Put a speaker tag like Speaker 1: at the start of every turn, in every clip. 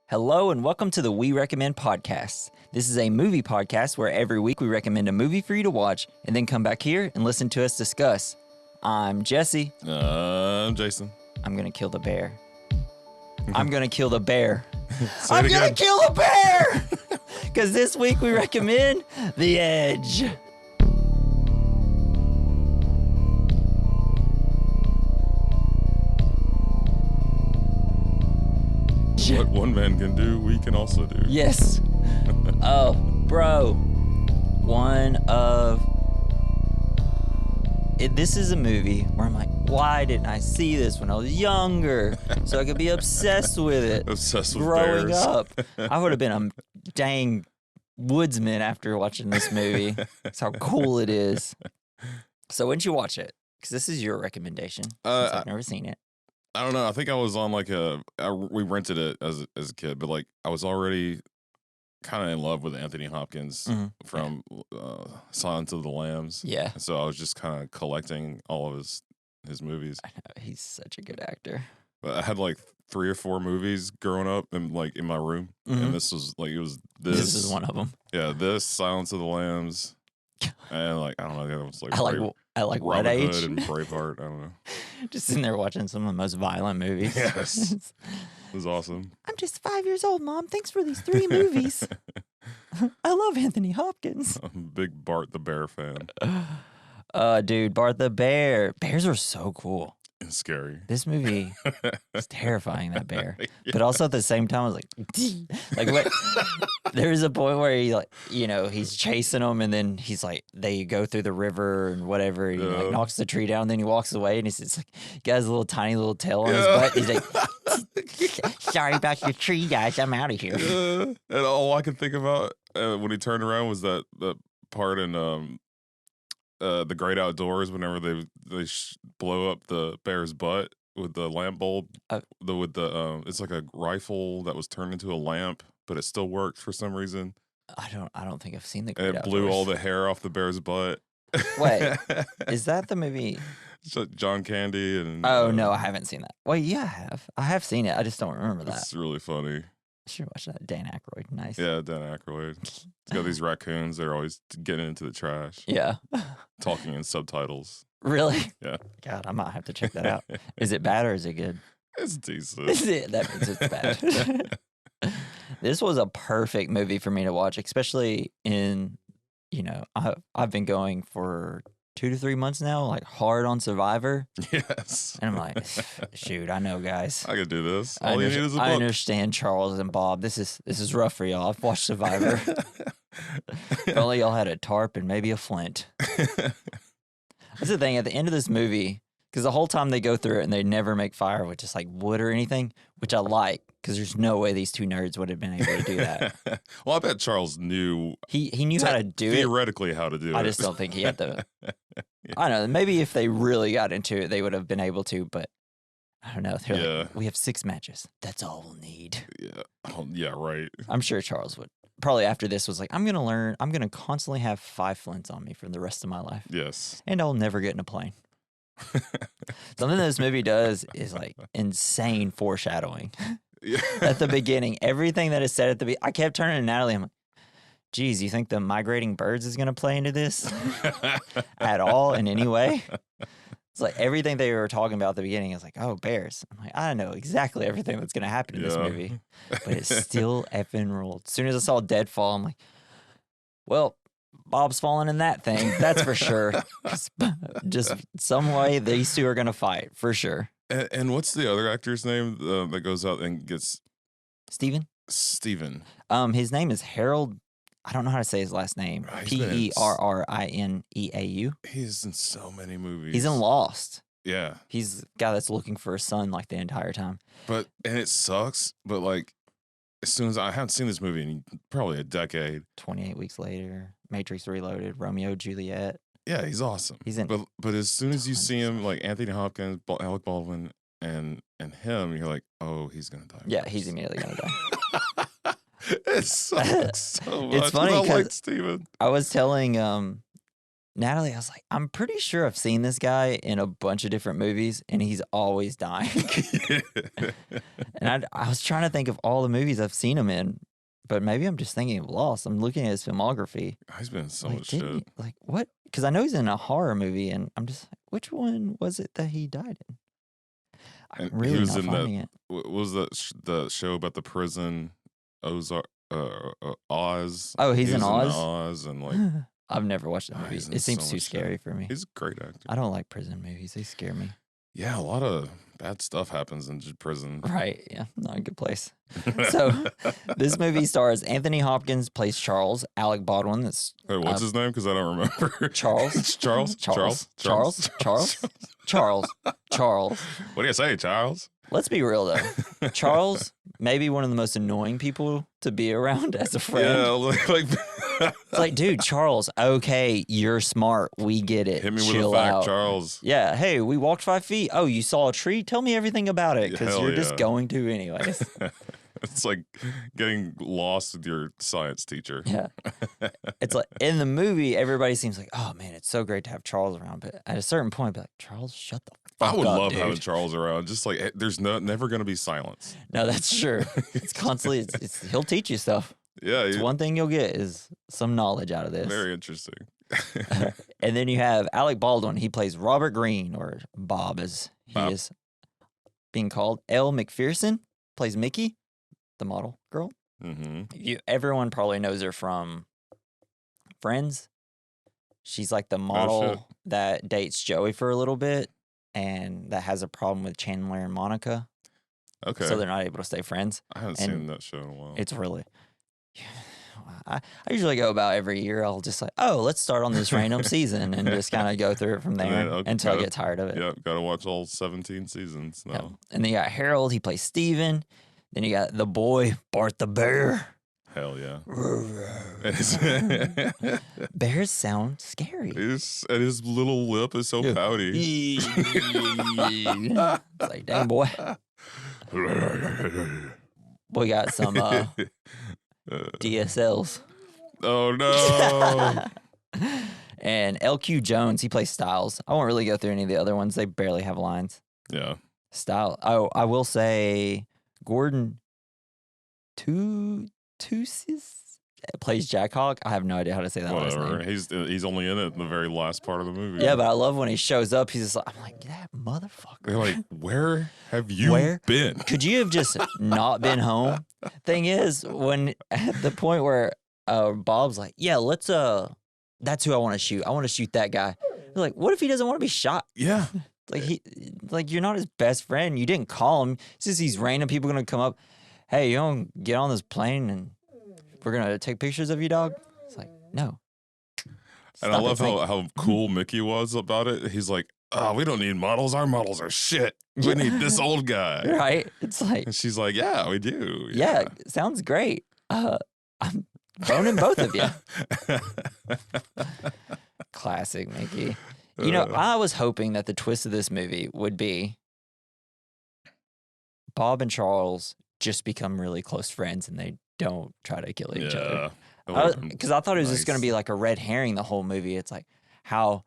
Speaker 1: Hello and welcome to the We Recommend podcast. This is a movie podcast where every week we recommend a movie for you to watch and then come back here and listen to us discuss. I'm Jesse.
Speaker 2: I'm Jason.
Speaker 1: I'm going to kill the bear. I'm going to kill the bear.
Speaker 2: I'm
Speaker 1: going to kill the bear! Because this week we recommend The Edge.
Speaker 2: What one man can do, we can also do.
Speaker 1: Yes. Oh, bro. This is a movie where I'm like, why didn't I see this when I was younger so I could be obsessed with it?
Speaker 2: Obsessed with
Speaker 1: growing
Speaker 2: bears.
Speaker 1: up. I would have been a dang woodsman after watching this movie. That's how cool it is. So when did you watch it? Because this is your recommendation. Since I've never seen it.
Speaker 2: I don't know. I think I was on we rented it as a kid, but like I was already kind of in love with Anthony Hopkins from Silence of the Lambs.
Speaker 1: Yeah.
Speaker 2: So I was just kind of collecting all of his movies.
Speaker 1: I know, he's such a good actor.
Speaker 2: But I had like 3 or 4 movies growing up in my room, and this was like
Speaker 1: This is one of them.
Speaker 2: Yeah, this Silence of the Lambs, and like I don't know, the other was like
Speaker 1: I like Red
Speaker 2: Robin
Speaker 1: Age.
Speaker 2: Hood and Braveheart. I don't know.
Speaker 1: Just sitting there watching some of the most violent movies.
Speaker 2: Yes. It was awesome.
Speaker 1: I'm just 5 years old, Mom. Thanks for these 3 movies. I love Anthony Hopkins.
Speaker 2: I'm a big Bart the Bear fan.
Speaker 1: Dude, Bart the Bear. Bears are so cool.
Speaker 2: It's scary.
Speaker 1: This movie is terrifying, that bear. Yeah. But also at the same time, I was like what? There's a point where he he's chasing them, and then he's like, they go through the river and whatever, and he like knocks the tree down, and then he walks away, and he's like, he got his little tiny little tail on his butt. He's like, sorry about your tree, guys. I'm out of here.
Speaker 2: And all I could think about when he turned around was that part in the Great Outdoors, whenever they blow up the bear's butt with the lamp bulb, it's like a rifle that was turned into a lamp, but it still worked for some reason.
Speaker 1: I don't think I've seen the Great
Speaker 2: It
Speaker 1: Outdoors.
Speaker 2: blew all the hair off the bear's butt.
Speaker 1: Wait, is that the movie?
Speaker 2: John Candy and
Speaker 1: oh no, I haven't seen that. Well, yeah, I have seen it. I just don't remember that.
Speaker 2: It's really funny.
Speaker 1: I should watch that. Dan Aykroyd, nice.
Speaker 2: Yeah, Dan Aykroyd. He's got these raccoons that are always getting into the trash.
Speaker 1: Yeah.
Speaker 2: Talking in subtitles.
Speaker 1: Really?
Speaker 2: Yeah.
Speaker 1: God, I might have to check that out. Is it bad or is it good?
Speaker 2: It's decent.
Speaker 1: That means it's bad. This was a perfect movie for me to watch, especially in, I've been going for 2 to 3 months now, like hard on Survivor.
Speaker 2: Yes.
Speaker 1: And I'm like, shoot, I know, guys.
Speaker 2: I could do this. All you need is a book.
Speaker 1: I understand, Charles and Bob. This is rough for y'all. I've watched Survivor. If only y'all had a tarp and maybe a flint. That's the thing. At the end of this movie, because the whole time they go through it and they never make fire with just like wood or anything, which I like, because there's no way these 2 nerds would have been able to do that.
Speaker 2: Well, I bet Charles knew.
Speaker 1: He knew how to do
Speaker 2: theoretically how to do it.
Speaker 1: I just don't think he had the. I don't know. Maybe if they really got into it, they would have been able to, but I don't know. They're like, we have 6 matches. That's all we'll need.
Speaker 2: Yeah. Oh, yeah, right. I'm
Speaker 1: sure Charles would. Probably after this was like, I'm going to learn. I'm going to constantly have 5 flints on me for the rest of my life.
Speaker 2: Yes.
Speaker 1: And I'll never get in a plane. Something that this movie does is like insane foreshadowing.
Speaker 2: Yeah.
Speaker 1: At the beginning, everything that is said at the beginning, I kept turning to Natalie. I'm like, geez, you think the migrating birds is going to play into this at all in any way? It's like everything they were talking about at the beginning is like, oh, bears. I'm like, I know exactly everything that's going to happen in this movie, but it's still effing ruled. As soon as I saw Deadfall, I'm like, well, Bob's falling in that thing. That's for sure. Just some way these 2 are going to fight for sure.
Speaker 2: And what's the other actor's name that goes out and gets
Speaker 1: Steven? His name is Harold. I don't know how to say his last name. Perrineau.
Speaker 2: He's in so many movies.
Speaker 1: He's in Lost.
Speaker 2: Yeah.
Speaker 1: He's the guy that's looking for a son like the entire time.
Speaker 2: And it sucks, but like as soon as I haven't seen this movie in probably a decade.
Speaker 1: 28 Weeks Later, Matrix Reloaded, Romeo Juliet.
Speaker 2: Yeah, he's awesome.
Speaker 1: He's in.
Speaker 2: But as soon as you see him, like Anthony Hopkins, Alec Baldwin, and him, you're like, oh, he's gonna die.
Speaker 1: Yeah, he's immediately gonna die.
Speaker 2: It sucks so much.
Speaker 1: It's funny
Speaker 2: I like Steven.
Speaker 1: I was telling Natalie, I was like, I'm pretty sure I've seen this guy in a bunch of different movies, and he's always dying. And I was trying to think of all the movies I've seen him in, but maybe I'm just thinking of Lost. I'm looking at his filmography.
Speaker 2: He's been in so
Speaker 1: Like,
Speaker 2: much shit.
Speaker 1: like, what? Because I know he's in a horror movie, and I'm just like, which one was it that he died in? I'm
Speaker 2: And
Speaker 1: really
Speaker 2: he was
Speaker 1: not
Speaker 2: in
Speaker 1: finding it.
Speaker 2: What was that the show about the prison? Ozark, Oz.
Speaker 1: Oh,
Speaker 2: He
Speaker 1: he's in
Speaker 2: was
Speaker 1: Oz?
Speaker 2: Oz, and like
Speaker 1: I've never watched the movie.
Speaker 2: he's in
Speaker 1: It seems
Speaker 2: so
Speaker 1: too
Speaker 2: much
Speaker 1: scary
Speaker 2: shit.
Speaker 1: for me.
Speaker 2: He's a great actor.
Speaker 1: I don't like prison movies. They scare me.
Speaker 2: Yeah, a lot of bad stuff happens in prison.
Speaker 1: Right. Yeah. Not a good place. So this movie stars Anthony Hopkins plays Charles, Alec Baldwin. That's
Speaker 2: Wait, what's his name? Because I don't remember.
Speaker 1: Charles.
Speaker 2: Charles.
Speaker 1: Charles.
Speaker 2: What do you say, Charles?
Speaker 1: Let's be real though. Charles may be one of the most annoying people to be around as a friend.
Speaker 2: Yeah, like
Speaker 1: It's like, dude, Charles, okay, you're smart. We get it.
Speaker 2: hit me with
Speaker 1: Chill
Speaker 2: a fact,
Speaker 1: out.
Speaker 2: Charles.
Speaker 1: Yeah. Hey, we walked 5 feet. Oh, you saw a tree? Tell me everything about it, because
Speaker 2: Hell
Speaker 1: you're just
Speaker 2: yeah.
Speaker 1: going to anyways.
Speaker 2: It's like getting lost with your science teacher.
Speaker 1: Yeah. It's like in the movie, everybody seems like, oh man, it's so great to have Charles around. But at a certain point, be like, Charles, shut the fuck
Speaker 2: I would
Speaker 1: up,
Speaker 2: love
Speaker 1: dude.
Speaker 2: having Charles around. Just like there's never going to be silence.
Speaker 1: No, that's true. It's constantly, he'll teach you stuff.
Speaker 2: Yeah,
Speaker 1: It's one thing you'll get is some knowledge out of this.
Speaker 2: very interesting.
Speaker 1: And then you have Alec Baldwin. He plays Robert Greene, or Bob as he
Speaker 2: Bob.
Speaker 1: is being called. Elle McPherson plays Mickey, the model girl.
Speaker 2: Mm-hmm.
Speaker 1: Everyone probably knows her from Friends. She's like the model that dates Joey for a little bit, and that has a problem with Chandler and Monica.
Speaker 2: Okay.
Speaker 1: So they're not able to stay friends.
Speaker 2: I haven't
Speaker 1: and
Speaker 2: seen that show in a while.
Speaker 1: It's really... I usually go about every year. I'll just like, oh, let's start on this random season and just kind of go through it from there until I get tired of it.
Speaker 2: Yeah, got to watch all 17 seasons now.
Speaker 1: Yep. And then you got Harold. He plays Steven. Then you got the boy, Bart the Bear.
Speaker 2: Hell yeah.
Speaker 1: Bears sound scary.
Speaker 2: And his little lip is so pouty.
Speaker 1: It's like, dang, boy. We got some DSLs.
Speaker 2: Oh, no.
Speaker 1: And LQ Jones, he plays Styles. I won't really go through any of the other ones. They barely have lines.
Speaker 2: Yeah.
Speaker 1: Style. Oh, I will say Gordon Toosis plays Jack Hawk. I have no idea how to say that last
Speaker 2: Whatever.
Speaker 1: name.
Speaker 2: He's only in it in the very last part of the movie.
Speaker 1: Yeah, but I love when he shows up. He's just like, I'm like, that motherfucker.
Speaker 2: They're like, where have you been?
Speaker 1: Could you have just not been home? Thing is, when at the point where Bob's like, yeah, let's that's who I want to shoot. I want to shoot that guy. They're like, what if he doesn't want to be shot?
Speaker 2: Yeah.
Speaker 1: Like you're not his best friend. You didn't call him. It's just these random people gonna come up. Hey, you don't get on this plane and we're gonna take pictures of you, dog. It's like, no.
Speaker 2: And I love how cool Mickey was about it. He's like, oh, we don't need models. Our models are shit. We need this old guy.
Speaker 1: Right? It's like,
Speaker 2: and she's like, yeah, we do.
Speaker 1: yeah, sounds great. I'm boning both of you. Classic Mickey. You know, I was hoping that the twist of this movie would be Bob and Charles just become really close friends and they don't try to kill each other. Because I thought it was just going to be like a red herring the whole movie. It's like how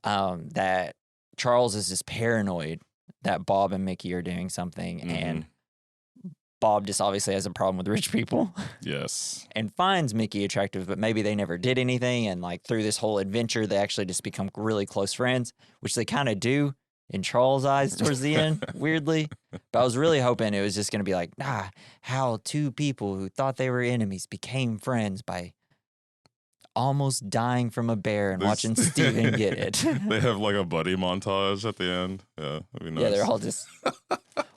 Speaker 1: that Charles is just paranoid that Bob and Mickey are doing something, and Bob just obviously has a problem with rich people.
Speaker 2: Yes.
Speaker 1: And finds Mickey attractive, but maybe they never did anything. And like through this whole adventure, they actually just become really close friends, which they kind of do in Charles' eyes towards the end, weirdly. But I was really hoping it was just going to be like, how two people who thought they were enemies became friends by almost dying from a bear and watching Steven get it.
Speaker 2: They have like a buddy montage at the end. Yeah, that'd be nice.
Speaker 1: Yeah, they're all just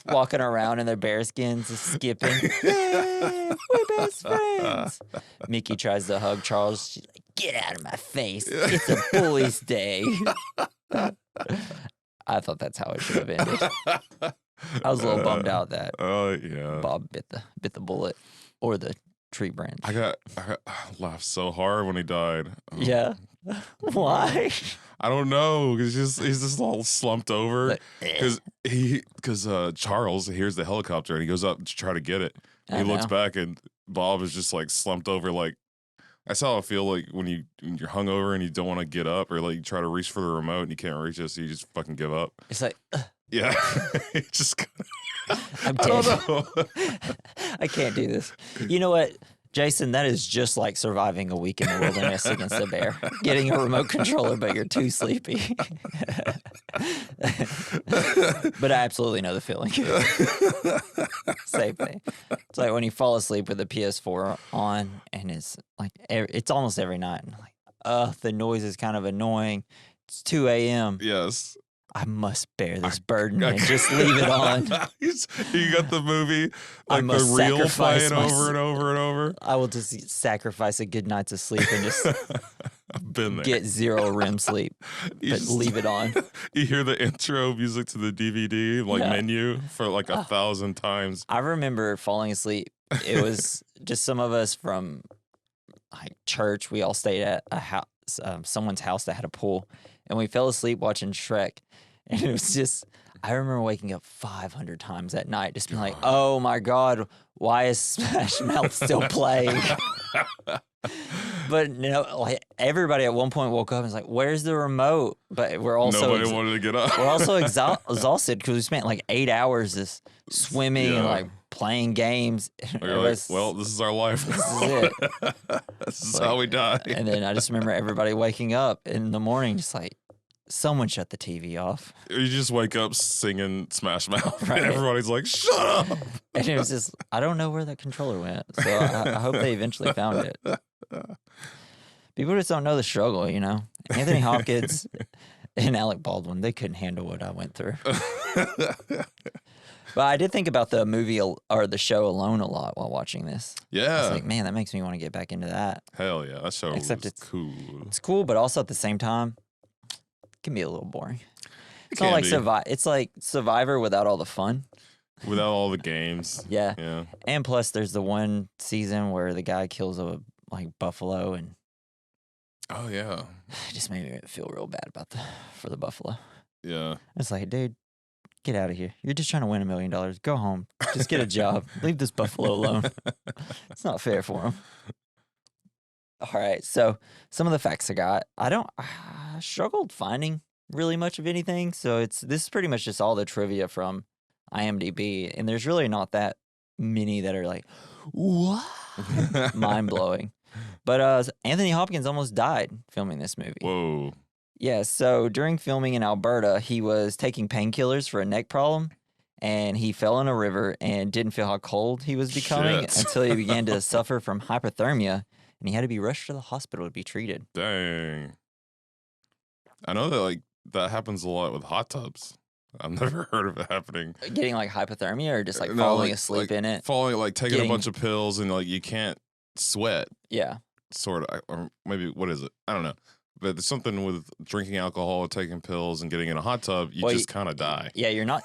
Speaker 1: walking around in their bear skins, just skipping. Yay, we're best friends. Mickey tries to hug Charles. She's like, get out of my face. It's a boys' day. I thought that's how it should have ended. I was a little bummed out that Bob bit the bullet or the tree branch.
Speaker 2: I laughed so hard when he died.
Speaker 1: Yeah. Why?
Speaker 2: I don't know. He's just all slumped over because Charles hears the helicopter and he goes up to try to get it. He looks back and Bob is just like slumped over, like That's how I feel like when you're hungover and you don't want to get up, or like you try to reach for the remote and you can't reach it, so you just fucking give up.
Speaker 1: It's like,
Speaker 2: Yeah. Just
Speaker 1: I'm
Speaker 2: I
Speaker 1: dead.
Speaker 2: don't know.
Speaker 1: I can't do this. You know what, Jason? That is just like surviving a week in the wilderness against a bear. Getting a remote controller, but you're too sleepy. But I absolutely know the feeling. Same thing. It's like when you fall asleep with the PS4 on, and it's like it's almost every night. And like, the noise is kind of annoying. It's 2 a.m.
Speaker 2: Yes.
Speaker 1: I must bear this burden and just leave it on.
Speaker 2: You got the movie,
Speaker 1: I
Speaker 2: like the
Speaker 1: must
Speaker 2: reel
Speaker 1: sacrifice
Speaker 2: playing over and over and over.
Speaker 1: I will just sacrifice a good night's of sleep and just
Speaker 2: I've been there.
Speaker 1: get 0 REM sleep, but leave it on.
Speaker 2: You hear the intro music to the DVD menu for like 1,000 times.
Speaker 1: I remember falling asleep. It was just some of us from like church. We all stayed at a house, someone's house that had a pool, and we fell asleep watching Shrek. And it was just, I remember waking up 500 times that night, just being like, oh my God, why is Smash Mouth still playing? But like everybody at one point woke up and was like, where's the remote? But we're also
Speaker 2: nobody wanted to get up.
Speaker 1: We're also exhausted because we spent like 8 hours just swimming and like playing games.
Speaker 2: You're like, well, this is our life.
Speaker 1: This is it.
Speaker 2: This is how we die.
Speaker 1: And then I just remember everybody waking up in the morning just like, someone shut the TV off.
Speaker 2: You just wake up singing Smash Mouth,
Speaker 1: Right.
Speaker 2: and everybody's like, shut up.
Speaker 1: And it was just, I don't know where that controller went. So I hope they eventually found it. People just don't know the struggle, you know? Anthony Hopkins and Alec Baldwin, they couldn't handle what I went through. But I did think about the movie or the show Alone a lot while watching this.
Speaker 2: Yeah.
Speaker 1: I was like, man, that makes me want to get back into that.
Speaker 2: Hell yeah. That show
Speaker 1: Except
Speaker 2: was cool.
Speaker 1: It's cool, but also at the same time, it can be a little boring. It's not
Speaker 2: can
Speaker 1: like
Speaker 2: be.
Speaker 1: It's like Survivor without all the fun.
Speaker 2: Without all the games.
Speaker 1: Yeah.
Speaker 2: Yeah.
Speaker 1: And plus, there's the one season where the guy kills a buffalo, and
Speaker 2: Oh, yeah.
Speaker 1: it just made me feel real bad for the buffalo.
Speaker 2: Yeah.
Speaker 1: It's like, dude, get out of here. You're just trying to win $1 million. Go home. Just get a job. Leave this buffalo alone. It's not fair for him. All right. So some of the facts I got. I struggled finding really much of anything. So this is pretty much just all the trivia from IMDb. And there's really not that many that are like, what? Mind blowing. But Anthony Hopkins almost died filming this movie.
Speaker 2: Whoa.
Speaker 1: Yeah, so during filming in Alberta, he was taking painkillers for a neck problem, and he fell in a river and didn't feel how cold he was becoming
Speaker 2: Shit.
Speaker 1: until he began to suffer from hypothermia, and he had to be rushed to the hospital to be treated.
Speaker 2: Dang. I know that that happens a lot with hot tubs. I've never heard of it happening.
Speaker 1: Getting like hypothermia or just like
Speaker 2: No,
Speaker 1: falling asleep in it?
Speaker 2: Taking
Speaker 1: Getting-
Speaker 2: a bunch of pills and you can't sweat,
Speaker 1: Yeah.
Speaker 2: sort of. Or maybe, what is it? I don't know. But there's something with drinking alcohol, taking pills, and getting in a hot tub, you just kind of die.
Speaker 1: Yeah, you're not.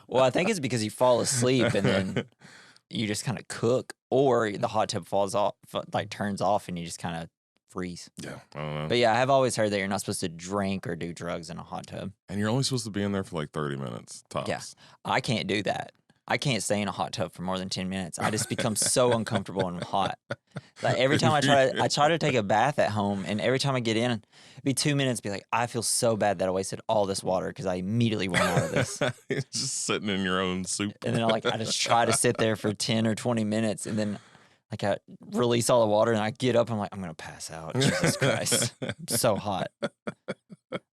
Speaker 1: Well, I think it's because you fall asleep and then you just kind of cook, or the hot tub falls off, turns off, and you just kind of freeze.
Speaker 2: Yeah, I don't know.
Speaker 1: But yeah, I've always heard that you're not supposed to drink or do drugs in a hot tub.
Speaker 2: And you're only supposed to be in there for 30 minutes tops.
Speaker 1: Yeah. I can't do that. I can't stay in a hot tub for more than 10 minutes. I just become so uncomfortable and hot. Like every time I try to take a bath at home, and every time I get in, it'd be 2 minutes, be like, I feel so bad that I wasted all this water because I immediately run out of this.
Speaker 2: You're just sitting in your own soup.
Speaker 1: And then I just try to sit there for 10 or 20 minutes, and then I release all the water, and I get up, and I'm like, I'm going to pass out. Jesus Christ. I'm so hot.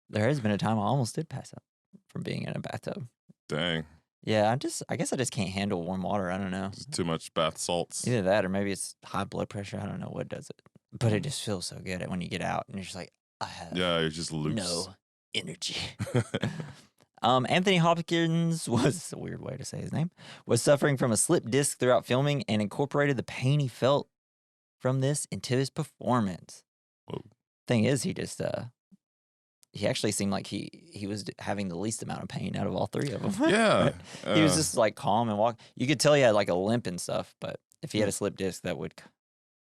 Speaker 1: There has been a time I almost did pass out from being in a bathtub.
Speaker 2: Dang.
Speaker 1: Yeah, I guess I just can't handle warm water. I don't know.
Speaker 2: It's too much bath salts.
Speaker 1: Either that or maybe it's high blood pressure. I don't know what does it. But it just feels so good when you get out and you're just like, I have
Speaker 2: Yeah, you're just loose.
Speaker 1: no energy. Anthony Hopkins was a weird way to say his name, was suffering from a slip disc throughout filming and incorporated the pain he felt from this into his performance.
Speaker 2: Whoa.
Speaker 1: Thing is, he actually seemed like he was having the least amount of pain out of all three of them.
Speaker 2: Yeah.
Speaker 1: He was just calm and walk. You could tell he had a limp and stuff, but if he had a slip disc, that would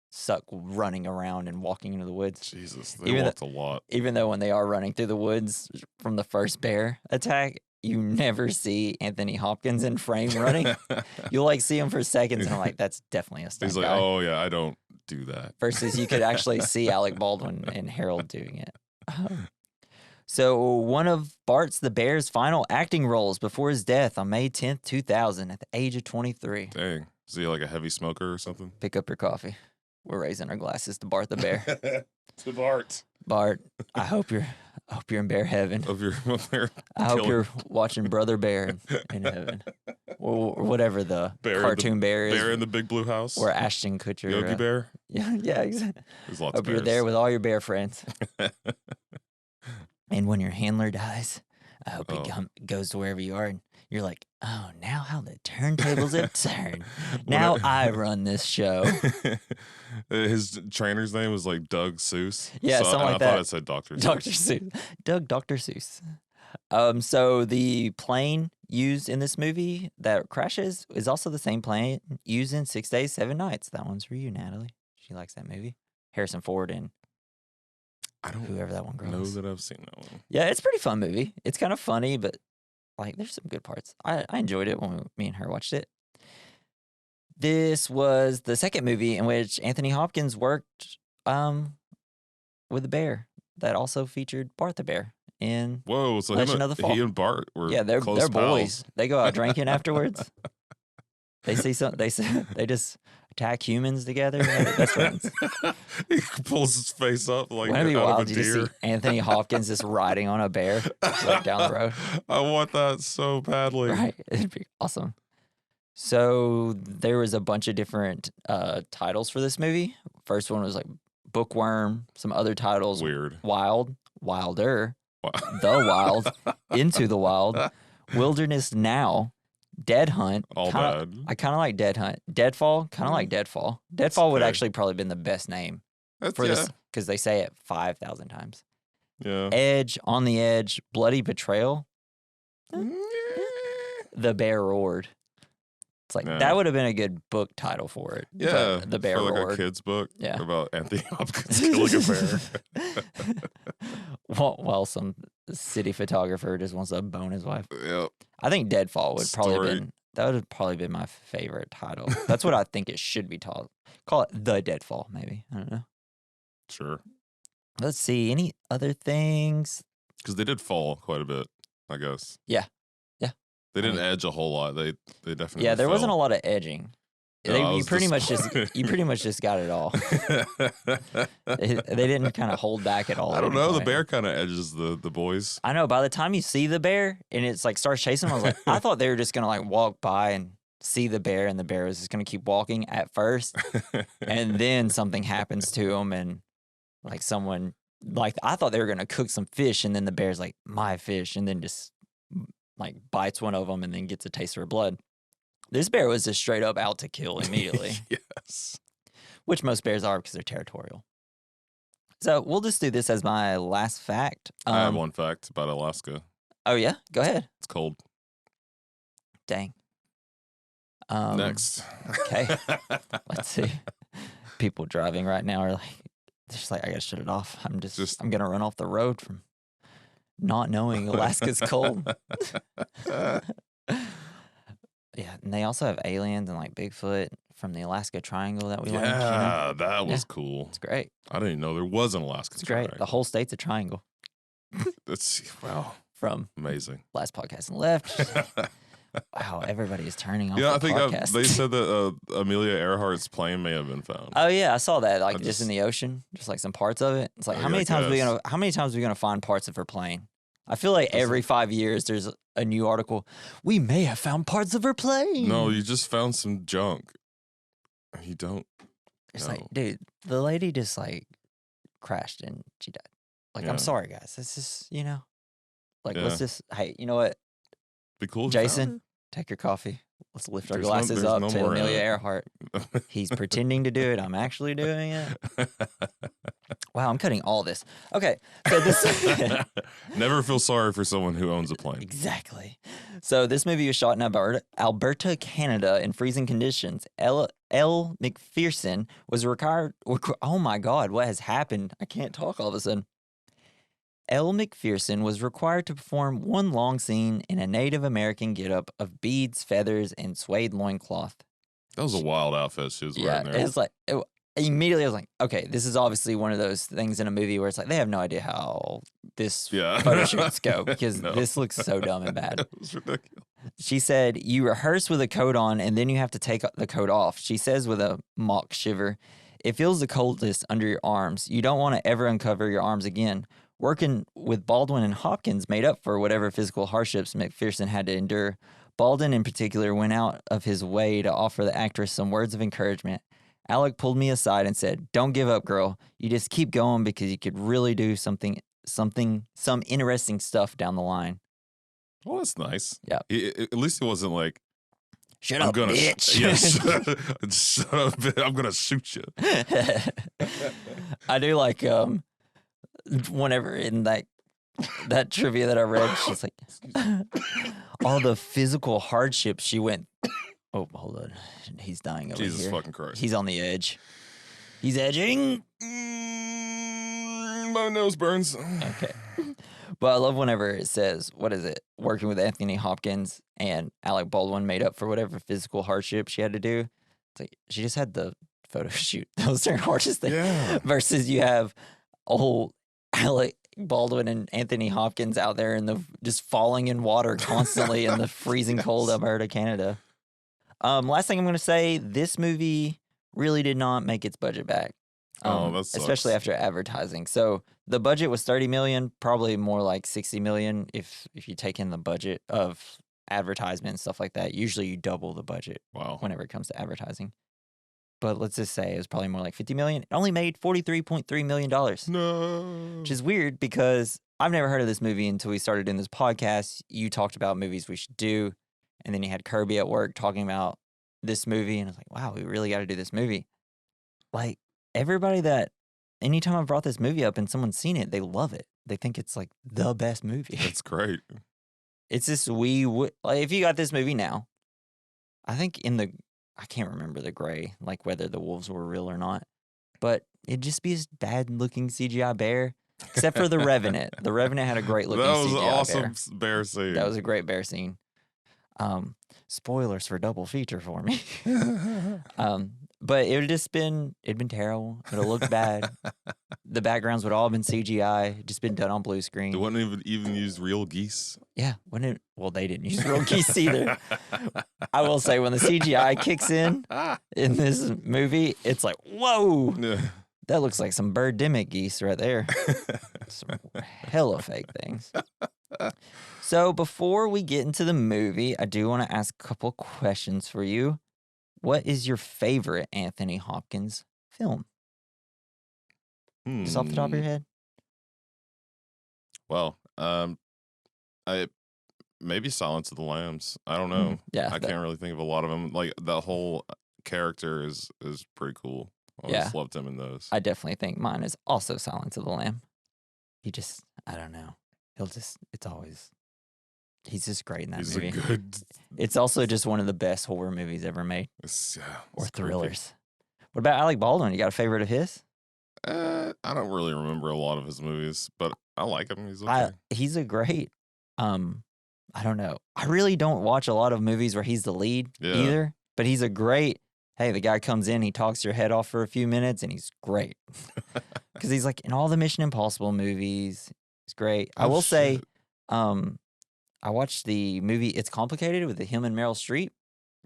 Speaker 1: suck running around and walking into the woods.
Speaker 2: Jesus, they walked a lot.
Speaker 1: Even though when they are running through the woods from the first bear attack, you never see Anthony Hopkins in frame running. You'll see him for seconds, and I'm like, that's definitely a stunt
Speaker 2: He's like,
Speaker 1: guy.
Speaker 2: oh yeah, I don't do that.
Speaker 1: Versus you could actually see Alec Baldwin and Harold doing it. So one of Bart the Bear's final acting roles before his death on May 10th, 2000 at the age of 23.
Speaker 2: Dang. Is he like a heavy smoker or something?
Speaker 1: Pick up your coffee. We're raising our glasses to Bart the Bear.
Speaker 2: To Bart.
Speaker 1: Bart, I hope you're in bear heaven. I hope you're watching Brother Bear in heaven. Or whatever the cartoon bear is.
Speaker 2: Bear in the Big Blue House.
Speaker 1: Or Ashton Kutcher.
Speaker 2: Yogi Bear.
Speaker 1: Yeah, exactly.
Speaker 2: There's lots
Speaker 1: hope
Speaker 2: of bears.
Speaker 1: You're there with all your bear friends. And when your handler dies, I hope he goes to wherever you are and you're like, oh, now how the turntables have turned. Now I run this show.
Speaker 2: His trainer's name was like Doug Seuss.
Speaker 1: Yeah, something like that.
Speaker 2: I thought it said Dr. Seuss.
Speaker 1: Dr. Seuss. Doug Dr. Seuss. So the plane used in this movie that crashes is also the same plane used in 6 Days, 7 Nights. That one's for you, Natalie. She likes that movie. Harrison Ford and whoever that one girl
Speaker 2: know
Speaker 1: is.
Speaker 2: that I've seen that one.
Speaker 1: Yeah, it's a pretty fun movie. It's kind of funny, but like there's some good parts. I enjoyed it when me and her watched it. This was the second movie in which Anthony Hopkins worked with a bear that also featured Bart the Bear in
Speaker 2: Whoa, so
Speaker 1: Legend of the Fall.
Speaker 2: he and Bart were
Speaker 1: they're
Speaker 2: close
Speaker 1: boys.
Speaker 2: pals.
Speaker 1: They go out drinking afterwards. They see they just attack humans together. They're best friends.
Speaker 2: He pulls his face up like
Speaker 1: Wouldn't it be
Speaker 2: out
Speaker 1: wild
Speaker 2: of a
Speaker 1: to just
Speaker 2: deer.
Speaker 1: see Anthony Hopkins just riding on a bear like down the road?
Speaker 2: I want that so badly.
Speaker 1: Right, it'd be awesome. So there was a bunch of different titles for this movie. First one was like Bookworm. Some other titles.
Speaker 2: Weird.
Speaker 1: Wild, Wilder,
Speaker 2: Wow.
Speaker 1: The Wild, Into the Wild, Wilderness Now, Dead Hunt.
Speaker 2: All bad.
Speaker 1: I kind of like Dead Hunt. Deadfall, kind of like Deadfall. Deadfall would
Speaker 2: okay.
Speaker 1: actually probably been the best name
Speaker 2: That's,
Speaker 1: for this because they say it 5,000 times.
Speaker 2: Yeah.
Speaker 1: Edge, On the Edge, Bloody Betrayal, The Bear Roared. It's like that would have been a good book title for it.
Speaker 2: Yeah,
Speaker 1: The Bear
Speaker 2: for like
Speaker 1: Roared.
Speaker 2: a kid's book.
Speaker 1: Yeah.
Speaker 2: About Anthony Hopkins killing a bear.
Speaker 1: While some city photographer just wants to bone his wife.
Speaker 2: Yep.
Speaker 1: I think Deadfall would probably
Speaker 2: Story.
Speaker 1: been that would have probably been my favorite title. That's what I think it should be called. Call it The Deadfall, maybe. I don't know.
Speaker 2: Sure.
Speaker 1: Let's see. Any other things?
Speaker 2: Because they did fall quite a bit, I guess.
Speaker 1: Yeah.
Speaker 2: They didn't edge a whole lot. They definitely
Speaker 1: Yeah, there
Speaker 2: fell.
Speaker 1: wasn't a lot of edging.
Speaker 2: No,
Speaker 1: you pretty much just got it all. They didn't kind of hold back at all.
Speaker 2: I
Speaker 1: at
Speaker 2: don't
Speaker 1: any
Speaker 2: know. The
Speaker 1: point.
Speaker 2: bear kind of edges the boys.
Speaker 1: I know. By the time you see the bear and it's like starts chasing them, I was like, I thought they were just gonna like walk by and see the bear, and the bear was just gonna keep walking at first, and then something happens to him, and like someone like I thought they were gonna cook some fish, and then the bear's like my fish, and then just like bites one of them, and then gets a taste of her blood. This bear was just straight up out to kill immediately.
Speaker 2: Yes.
Speaker 1: Which most bears are because they're territorial. So we'll just do this as my last fact.
Speaker 2: I have one fact about Alaska.
Speaker 1: Oh, yeah? Go ahead.
Speaker 2: It's cold.
Speaker 1: Dang.
Speaker 2: Next.
Speaker 1: Okay. Let's see. People driving right now are like, they're just like, I got to shut it off. I'm going to run off the road from not knowing Alaska's cold. Yeah, and they also have aliens and like Bigfoot from the Alaska Triangle that we learned.
Speaker 2: Yeah, that was cool.
Speaker 1: It's great.
Speaker 2: I didn't even know there was an Alaska
Speaker 1: It's great.
Speaker 2: Triangle.
Speaker 1: The whole state's a triangle.
Speaker 2: That's wow.
Speaker 1: From
Speaker 2: Amazing.
Speaker 1: last podcast and left. Wow, everybody is turning off.
Speaker 2: Yeah, I
Speaker 1: the
Speaker 2: think
Speaker 1: podcast.
Speaker 2: they said that Amelia Earhart's plane may have been found.
Speaker 1: Oh yeah, I saw that. Like
Speaker 2: I
Speaker 1: just in the ocean, just like some parts of it. It's like
Speaker 2: Oh,
Speaker 1: how
Speaker 2: yeah,
Speaker 1: many
Speaker 2: I
Speaker 1: times
Speaker 2: guess.
Speaker 1: how many times are we gonna find parts of her plane? I feel like every 5 years there's a new article. We may have found parts of her plane.
Speaker 2: No, you just found some junk. You don't.
Speaker 1: It's
Speaker 2: no.
Speaker 1: like, dude, the lady just like crashed and she died. Like,
Speaker 2: Yeah.
Speaker 1: I'm sorry, guys. This is, like,
Speaker 2: Yeah.
Speaker 1: let's just, hey, you know what?
Speaker 2: Be cool. if you found
Speaker 1: Jason, take your coffee. Let's lift our
Speaker 2: There's no-
Speaker 1: glasses
Speaker 2: there's
Speaker 1: up
Speaker 2: no
Speaker 1: to
Speaker 2: more,
Speaker 1: Amelia Earhart.
Speaker 2: her.
Speaker 1: He's pretending to do it. I'm actually doing it. Wow, I'm cutting all this. Okay, so this
Speaker 2: Never feel sorry for someone who owns a plane.
Speaker 1: exactly. So this movie was shot in Alberta, Canada, in freezing conditions. L. McPherson was required. Oh my God, what has happened? I can't talk all of a sudden. L. McPherson was required to perform one long scene in a Native American getup of beads, feathers, and suede loincloth.
Speaker 2: That was a wild outfit she was
Speaker 1: Yeah,
Speaker 2: wearing there.
Speaker 1: it's like immediately I was like, okay, this is obviously one of those things in a movie where it's like they have no idea how this photo shoots go because this looks so dumb and bad.
Speaker 2: It was ridiculous.
Speaker 1: She said, you rehearse with a coat on and then you have to take the coat off. She says with a mock shiver, it feels the coldest under your arms. You don't want to ever uncover your arms again. Working with Baldwin and Hopkins made up for whatever physical hardships McPherson had to endure. Baldwin in particular went out of his way to offer the actress some words of encouragement. Alec pulled me aside and said, don't give up, girl. You just keep going because you could really do some interesting stuff down the line.
Speaker 2: Well, that's nice.
Speaker 1: Yeah.
Speaker 2: At least it wasn't like,
Speaker 1: Shut up, bitch.
Speaker 2: Yes. Shut up, bitch. I'm going to shoot you.
Speaker 1: I do like, whenever in that trivia that I read, she's like, all the physical hardships she went. Oh, hold on. He's dying over
Speaker 2: Jesus
Speaker 1: here.
Speaker 2: fucking Christ.
Speaker 1: He's on the edge. He's edging.
Speaker 2: My nose burns.
Speaker 1: Okay. But I love whenever it says, what is it? Working with Anthony Hopkins and Alec Baldwin made up for whatever physical hardship she had to do. It's like she just had the photo shoot. That was her hardest thing.
Speaker 2: Yeah.
Speaker 1: Versus you have old Alec Baldwin and Anthony Hopkins out there in just falling in water constantly in the freezing cold Alberta, Canada. Last thing I'm going to say, this movie really did not make its budget back.
Speaker 2: That sucks.
Speaker 1: Especially after advertising. So the budget was $30 million, probably more like $60 million if you take in the budget of advertisement and stuff like that. Usually you double the budget whenever it comes to advertising. But let's just say it was probably more like $50 million. It only made $43.3 million.
Speaker 2: No.
Speaker 1: Which is weird because I've never heard of this movie until we started doing this podcast. You talked about movies we should do. And then you had Kirby at work talking about this movie. And I was like, wow, we really got to do this movie. Like, everybody anytime I've brought this movie up and someone's seen it, they love it. They think it's like the best movie.
Speaker 2: That's great.
Speaker 1: It's just, like, if you got this movie now, I think I can't remember the gray, like whether the wolves were real or not, but it'd just be this bad looking CGI bear, except for the Revenant. The Revenant had a great looking CGI bear.
Speaker 2: That was an awesome bear scene.
Speaker 1: That was a great bear scene. Spoilers for double feature for me. But it'd been terrible. It'd have looked bad. The backgrounds would all have been CGI, just been done on blue screen.
Speaker 2: They wouldn't even use real geese.
Speaker 1: Yeah, well, they didn't use real geese either. I will say when the CGI kicks in this movie, it's like, whoa, that looks like some birdemic geese right there. Some hella fake things. So before we get into the movie, I do want to ask a couple questions for you. What is your favorite Anthony Hopkins film? Just off the top of your head?
Speaker 2: Well, maybe Silence of the Lambs. I don't know.
Speaker 1: Yeah,
Speaker 2: I can't really think of a lot of them. Like the whole character is pretty cool. I always loved him in those.
Speaker 1: I definitely think mine is also Silence of the Lamb. I don't know. He's just great in that movie. It's also just one of the best horror movies ever made. Or thrillers. Creepy. What about Alec Baldwin? You got a favorite of his?
Speaker 2: I don't really remember a lot of his movies, but I like him. He's okay.
Speaker 1: He's a great, I don't know. I really don't watch a lot of movies where he's the lead either, but he's a great, hey, the guy comes in, he talks your head off for a few minutes, and he's great. Because he's like in all the Mission Impossible movies. He's great. I will say, I watched the movie It's Complicated with him and Meryl Streep.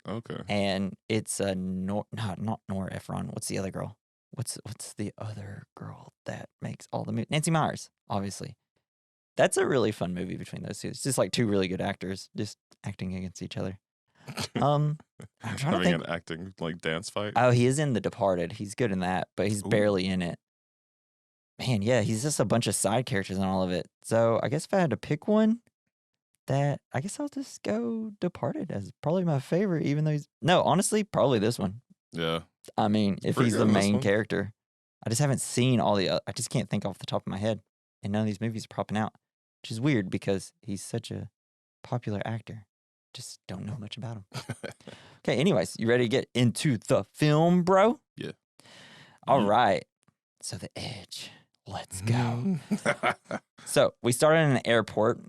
Speaker 2: Okay.
Speaker 1: And it's not Nora Ephron. What's the other girl? What's the other girl that makes all the movies? Nancy Meyers, obviously. That's a really fun movie between those two. It's just like two really good actors just acting against each other. I'm trying to think.
Speaker 2: An acting like dance fight.
Speaker 1: Oh, he is in The Departed. He's good in that, but he's barely in it. Man, yeah, he's just a bunch of side characters in all of it. So I guess if I had to pick one, I guess I'll just go Departed as probably my favorite, even though honestly, probably this one.
Speaker 2: Yeah.
Speaker 1: I mean, if he's the main character. I just haven't seen all I just can't think off the top of my head. And none of these movies are popping out, which is weird because he's such a popular actor. Just don't know much about him. Okay, anyways, you ready to get into the film, bro?
Speaker 2: Yeah.
Speaker 1: All right. So The Edge. Let's go. So we started in an airport.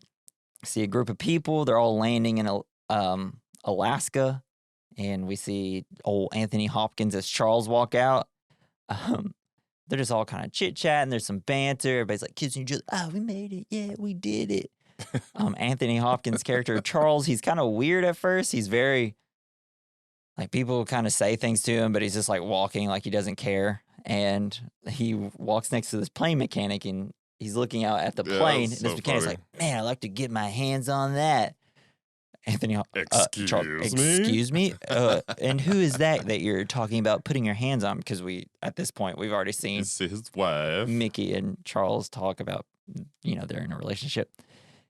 Speaker 1: See a group of people. They're all landing in Alaska. And we see old Anthony Hopkins as Charles walk out. They're just all kind of chit-chatting. There's some banter. Everybody's like kissing each other. Oh, we made it. Yeah, we did it. Anthony Hopkins' character, Charles, he's kind of weird at first. He's very, like, people kind of say things to him, but he's just, like, walking like he doesn't care. And he walks next to this plane mechanic, and he's looking out at the plane. And this mechanic's like, man, I'd like to get my hands on that. Anthony, excuse me? And who is that you're talking about putting your hands on? Because at this point, we've already seen
Speaker 2: his wife,
Speaker 1: Mickey and Charles, talk about, they're in a relationship.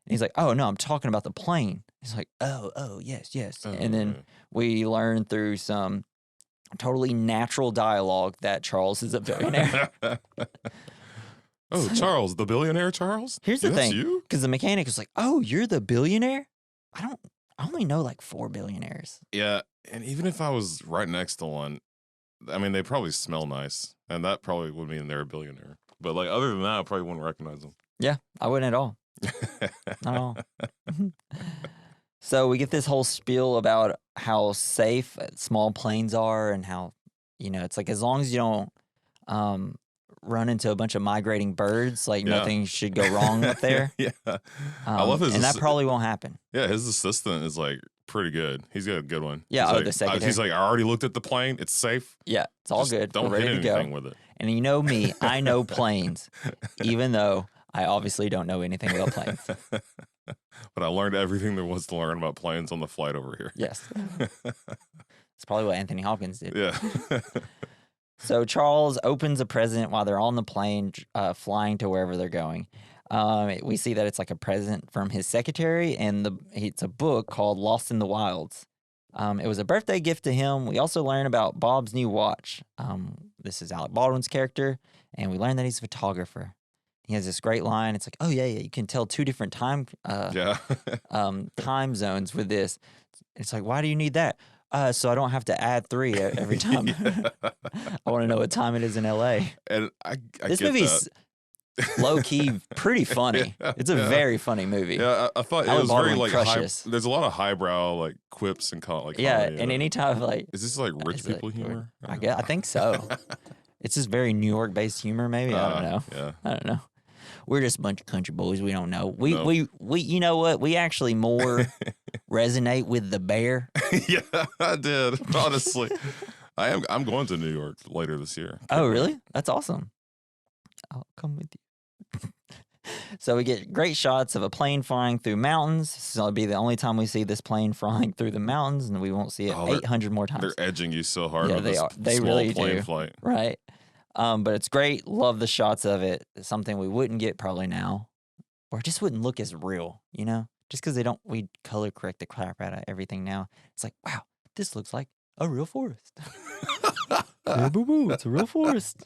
Speaker 1: And he's like, oh, no, I'm talking about the plane. He's like, oh, yes. And then we learn through some totally natural dialogue that Charles is a billionaire.
Speaker 2: Oh, Charles, the billionaire Charles?
Speaker 1: Here's the thing. Because the mechanic was like, oh, you're the billionaire? I only know like 4 billionaires.
Speaker 2: Yeah, and even if I was right next to one, I mean, they probably smell nice, and that probably would mean they're a billionaire. But like other than that, I probably wouldn't recognize them.
Speaker 1: Yeah, I wouldn't at all. Not at all. So we get this whole spiel about how safe small planes are and how, it's like as long as you don't run into a bunch of migrating birds, like nothing should go wrong up there.
Speaker 2: Yeah. I love his
Speaker 1: and that probably won't happen.
Speaker 2: Yeah, his assistant is like pretty good. He's got a good one.
Speaker 1: Yeah,
Speaker 2: he's
Speaker 1: the secretary.
Speaker 2: He's like, I already looked at the plane. It's safe.
Speaker 1: Yeah, it's all good.
Speaker 2: Don't
Speaker 1: We're ready
Speaker 2: hit
Speaker 1: to go.
Speaker 2: anything with it.
Speaker 1: And you know me, I know planes, even though I obviously don't know anything about planes.
Speaker 2: But I learned everything there was to learn about planes on the flight over here.
Speaker 1: Yes. It's probably what Anthony Hopkins did.
Speaker 2: Yeah.
Speaker 1: So Charles opens a present while they're on the plane flying to wherever they're going. We see that it's like a present from his secretary, and it's a book called Lost in the Wilds. It was a birthday gift to him. We also learn about Bob's new watch. This is Alec Baldwin's character, and we learn that he's a photographer. He has this great line. It's like, oh, yeah, you can tell 2 different time zones with this. It's like, why do you need that? So I don't have to add 3 every time. I want to know what time it is in L.A.
Speaker 2: And
Speaker 1: this movie's low-key pretty funny. Yeah, it's a very funny movie.
Speaker 2: Yeah, I thought it was very like there's a lot of highbrow like quips and comedy.
Speaker 1: And anytime like
Speaker 2: is this like rich people humor?
Speaker 1: I think so. It's just very New York-based humor, maybe. I don't know.
Speaker 2: Yeah,
Speaker 1: I don't know. We're just a bunch of country boys. We don't know. We you know what? We actually more resonate with the bear.
Speaker 2: Yeah, I did. Honestly, I'm going to New York later this year.
Speaker 1: Oh, really? That's awesome. I'll come with you. So we get great shots of a plane flying through mountains. So it'll be the only time we see this plane flying through the mountains, and we won't see it 800 more times.
Speaker 2: They're edging you so hard.
Speaker 1: Yeah,
Speaker 2: with
Speaker 1: they
Speaker 2: this
Speaker 1: are. They
Speaker 2: small
Speaker 1: really
Speaker 2: plane
Speaker 1: do.
Speaker 2: Flight.
Speaker 1: Right. But it's great. Love the shots of it. It's something we wouldn't get probably now, or it just wouldn't look as real, just because we color correct the crap out of everything now. It's like, wow, this looks like a real forest. It's a real forest.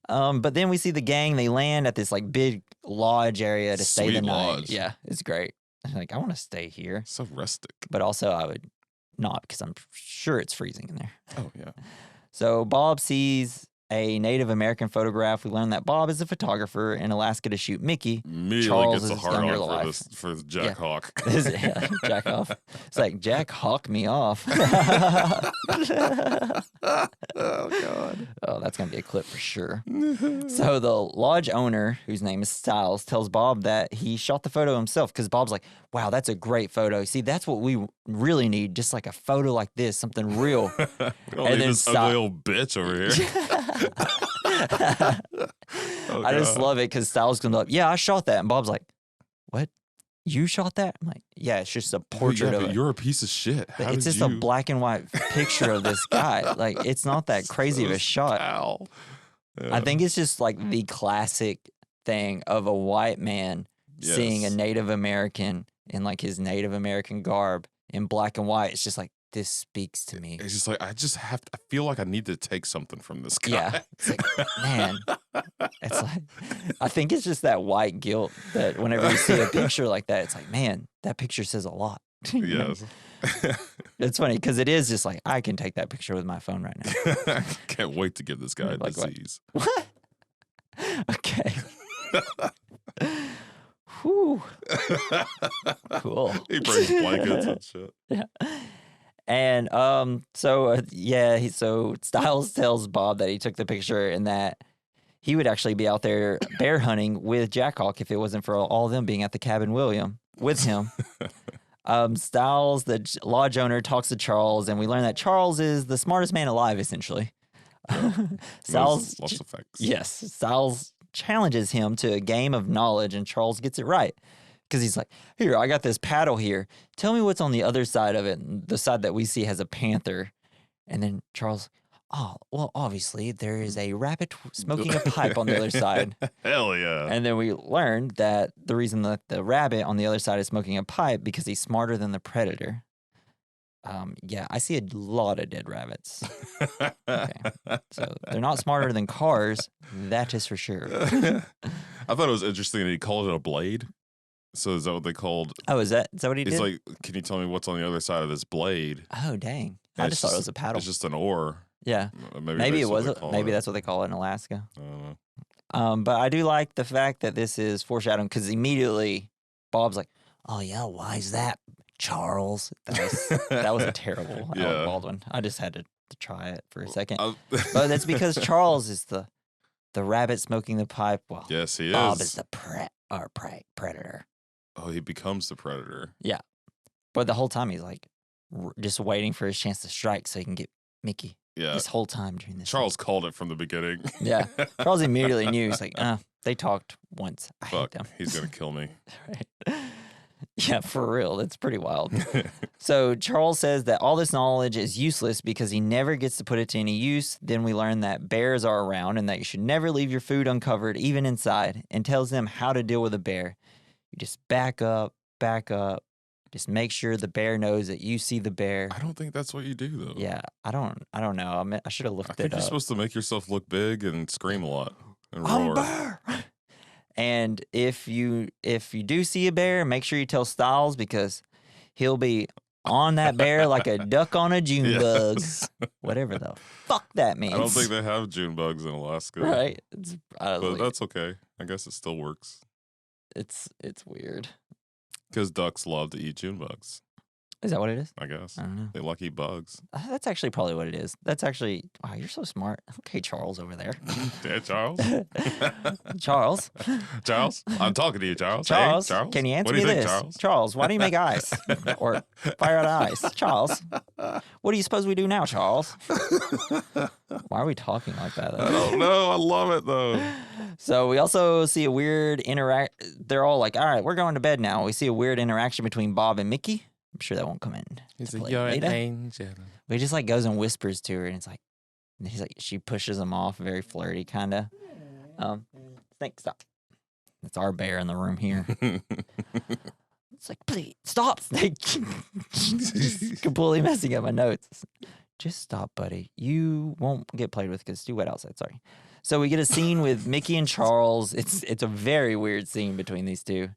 Speaker 1: But then we see the gang. They land at this like big lodge area to stay the night.
Speaker 2: Lodge.
Speaker 1: Yeah, it's great. I'm like, I want to stay here.
Speaker 2: So rustic.
Speaker 1: But also I would not, because I'm sure it's freezing in there.
Speaker 2: Oh, yeah.
Speaker 1: So Bob sees a Native American photograph. We learn that Bob is a photographer in Alaska to shoot Mickey.
Speaker 2: Immediately
Speaker 1: Charles
Speaker 2: gets a
Speaker 1: is
Speaker 2: hard
Speaker 1: younger
Speaker 2: on
Speaker 1: life.
Speaker 2: for Jack Hawk.
Speaker 1: Jack off. It's like, Jack Hawk me off.
Speaker 2: Oh, God.
Speaker 1: Oh, that's going to be a clip for sure. So the lodge owner, whose name is Styles, tells Bob that he shot the photo himself, because Bob's like, wow, that's a great photo. See, that's what we really need, just like a photo like this, something real.
Speaker 2: We don't need this ugly old bitch over here.
Speaker 1: I just love it because Styles comes up, yeah, I shot that. And Bob's like, what? You shot that? I'm like, yeah, it's just a portrait of it.
Speaker 2: You're a piece of shit.
Speaker 1: It's just a black and white picture of this guy. Like, it's not that crazy of a shot. Yeah. I think it's just like the classic thing of a white man seeing a Native American in like his Native American garb in black and white. It's just like, this speaks to me.
Speaker 2: It's just like, I feel like I need to take something from this guy.
Speaker 1: Yeah. It's like, man, it's like, I think it's just that white guilt that whenever you see a picture like that, it's like, man, that picture says a lot.
Speaker 2: Yes.
Speaker 1: It's funny because it is just like, I can take that picture with my phone right now.
Speaker 2: Can't wait to give this guy a disease.
Speaker 1: What? Okay. Whew. Cool.
Speaker 2: He brings blankets and shit.
Speaker 1: Yeah. And so Styles tells Bob that he took the picture and that he would actually be out there bear hunting with Jack Hawk if it wasn't for all of them being at the cabin with him. Styles, the lodge owner, talks to Charles, and we learn that Charles is the smartest man alive, essentially.
Speaker 2: Yeah.
Speaker 1: Styles,
Speaker 2: lots of facts.
Speaker 1: yes, Styles challenges him to a game of knowledge, and Charles gets it right. Because he's like, here, I got this paddle here. Tell me what's on the other side of it. And the side that we see has a panther. And then Charles, oh, well, obviously there is a rabbit smoking a pipe on the other side.
Speaker 2: Hell yeah.
Speaker 1: And then we learned that the reason that the rabbit on the other side is smoking a pipe because he's smarter than the predator. Yeah, I see a lot of dead rabbits. Okay. So they're not smarter than cars. That is for sure.
Speaker 2: I thought it was interesting that he called it a blade. So is that what they called?
Speaker 1: Oh, is that what he did?
Speaker 2: He's like, can you tell me what's on the other side of this blade?
Speaker 1: Oh, dang. I just thought it was a paddle.
Speaker 2: It's just an oar.
Speaker 1: Yeah. Maybe it was. Maybe that's what they call it in Alaska.
Speaker 2: I don't know.
Speaker 1: But I do like the fact that this is foreshadowing because immediately Bob's like, oh, yeah, why is that, Charles? That was a terrible Alec Baldwin. I just had to try it for a second. But that's because Charles is the rabbit smoking the pipe. Well,
Speaker 2: yes, he is.
Speaker 1: Bob is the predator.
Speaker 2: Oh, he becomes the predator.
Speaker 1: Yeah. But the whole time he's like just waiting for his chance to strike so he can get Mickey.
Speaker 2: Yeah.
Speaker 1: This whole time during this.
Speaker 2: Charles called it from the beginning.
Speaker 1: Yeah. Charles immediately knew. He's like, they talked once. I hate them.
Speaker 2: He's going to kill me.
Speaker 1: Right. Yeah, for real. That's pretty wild. So Charles says that all this knowledge is useless because he never gets to put it to any use. Then we learn that bears are around and that you should never leave your food uncovered, even inside, and tells them how to deal with a bear. You just back up. Just make sure the bear knows that you see the bear.
Speaker 2: I don't think that's what you do, though.
Speaker 1: Yeah, I don't know. I should have looked it up.
Speaker 2: I think you're supposed to make yourself look big and scream a lot and
Speaker 1: I'm
Speaker 2: roar.
Speaker 1: Bear. And if you do see a bear, make sure you tell Styles because he'll be on that bear like a duck on a June bug. Whatever the fuck that means.
Speaker 2: I don't think they have June bugs in Alaska.
Speaker 1: Right.
Speaker 2: But that's okay. I guess it still works.
Speaker 1: It's weird.
Speaker 2: Because ducks love to eat June bugs.
Speaker 1: Is that what it is?
Speaker 2: I guess.
Speaker 1: I don't know.
Speaker 2: They like eat bugs.
Speaker 1: That's actually probably what it is. That's actually, wow, you're so smart. Okay, Charles over there.
Speaker 2: Yeah, Charles.
Speaker 1: Charles.
Speaker 2: Charles, I'm talking to you, Charles.
Speaker 1: Charles,
Speaker 2: hey, Charles.
Speaker 1: can you answer
Speaker 2: What do
Speaker 1: me
Speaker 2: think,
Speaker 1: this? Charles, why do you make ice? Or fire out ice? Charles, what do you suppose we do now, Charles? Why are we talking like that?
Speaker 2: I don't know. I love it, though.
Speaker 1: So we also see a weird They're all like, all right, we're going to bed now. We see a weird interaction between Bob and Mickey. I'm sure that won't come in.
Speaker 2: He's like, you're an angel.
Speaker 1: But he just like goes and whispers to her, and it's like, he's like, she pushes him off, very flirty, kind of. Snake, stop. That's our bear in the room here. It's like, please stop, Snake. Completely messing up my notes. Just stop, buddy. You won't get played with because it's too wet outside. Sorry. So we get a scene with Mickey and Charles. It's a very weird scene between these two.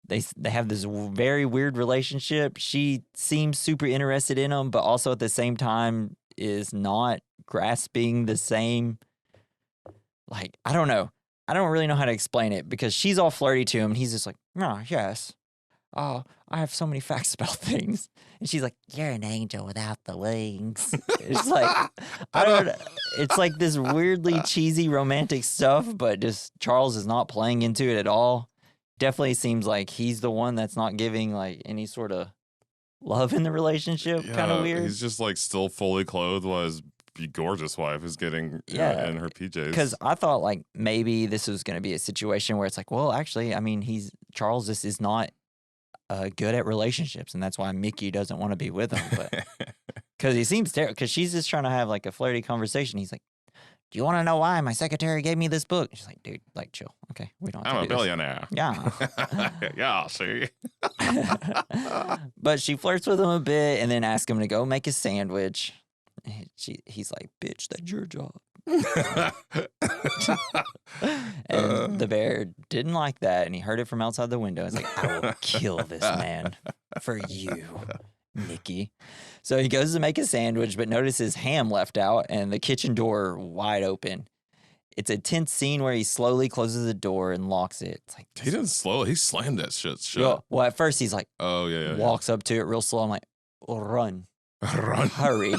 Speaker 1: They have this very weird relationship. She seems super interested in him, but also at the same time is not grasping the same. Like, I don't know. I don't really know how to explain it because she's all flirty to him. And he's just like, oh, yes. Oh, I have so many facts about things. And she's like, you're an angel without the wings. It's like, I don't know. It's like this weirdly cheesy romantic stuff, but just Charles is not playing into it at all. Definitely seems like he's the one that's not giving like any sort of love in the relationship.
Speaker 2: Yeah,
Speaker 1: kind of weird.
Speaker 2: He's just like still fully clothed while his gorgeous wife is getting in her PJs.
Speaker 1: Because I thought like maybe this was going to be a situation where it's like, well, actually, I mean, Charles just is not good at relationships, and that's why Mickey doesn't want to be with him. But because he seems terrible, because she's just trying to have like a flirty conversation. He's like, do you want to know why my secretary gave me this book? She's like, dude, like, chill. Okay, we don't have to
Speaker 2: I'm
Speaker 1: do
Speaker 2: a billionaire.
Speaker 1: This. Yeah.
Speaker 2: Yeah, see?
Speaker 1: But she flirts with him a bit and then asks him to go make a sandwich. He's like, bitch, that's your job. And the bear didn't like that, and he heard it from outside the window. He's like, I will kill this man for you, Mickey. So he goes to make a sandwich, but notices ham left out and the kitchen door wide open. It's a tense scene where he slowly closes the door and locks it. It's like,
Speaker 2: he didn't slow it. He slammed that shit shut.
Speaker 1: Well, at first he's like,
Speaker 2: oh, yeah.
Speaker 1: walks up to it real slow. I'm like, oh, run.
Speaker 2: Run.
Speaker 1: Hurry.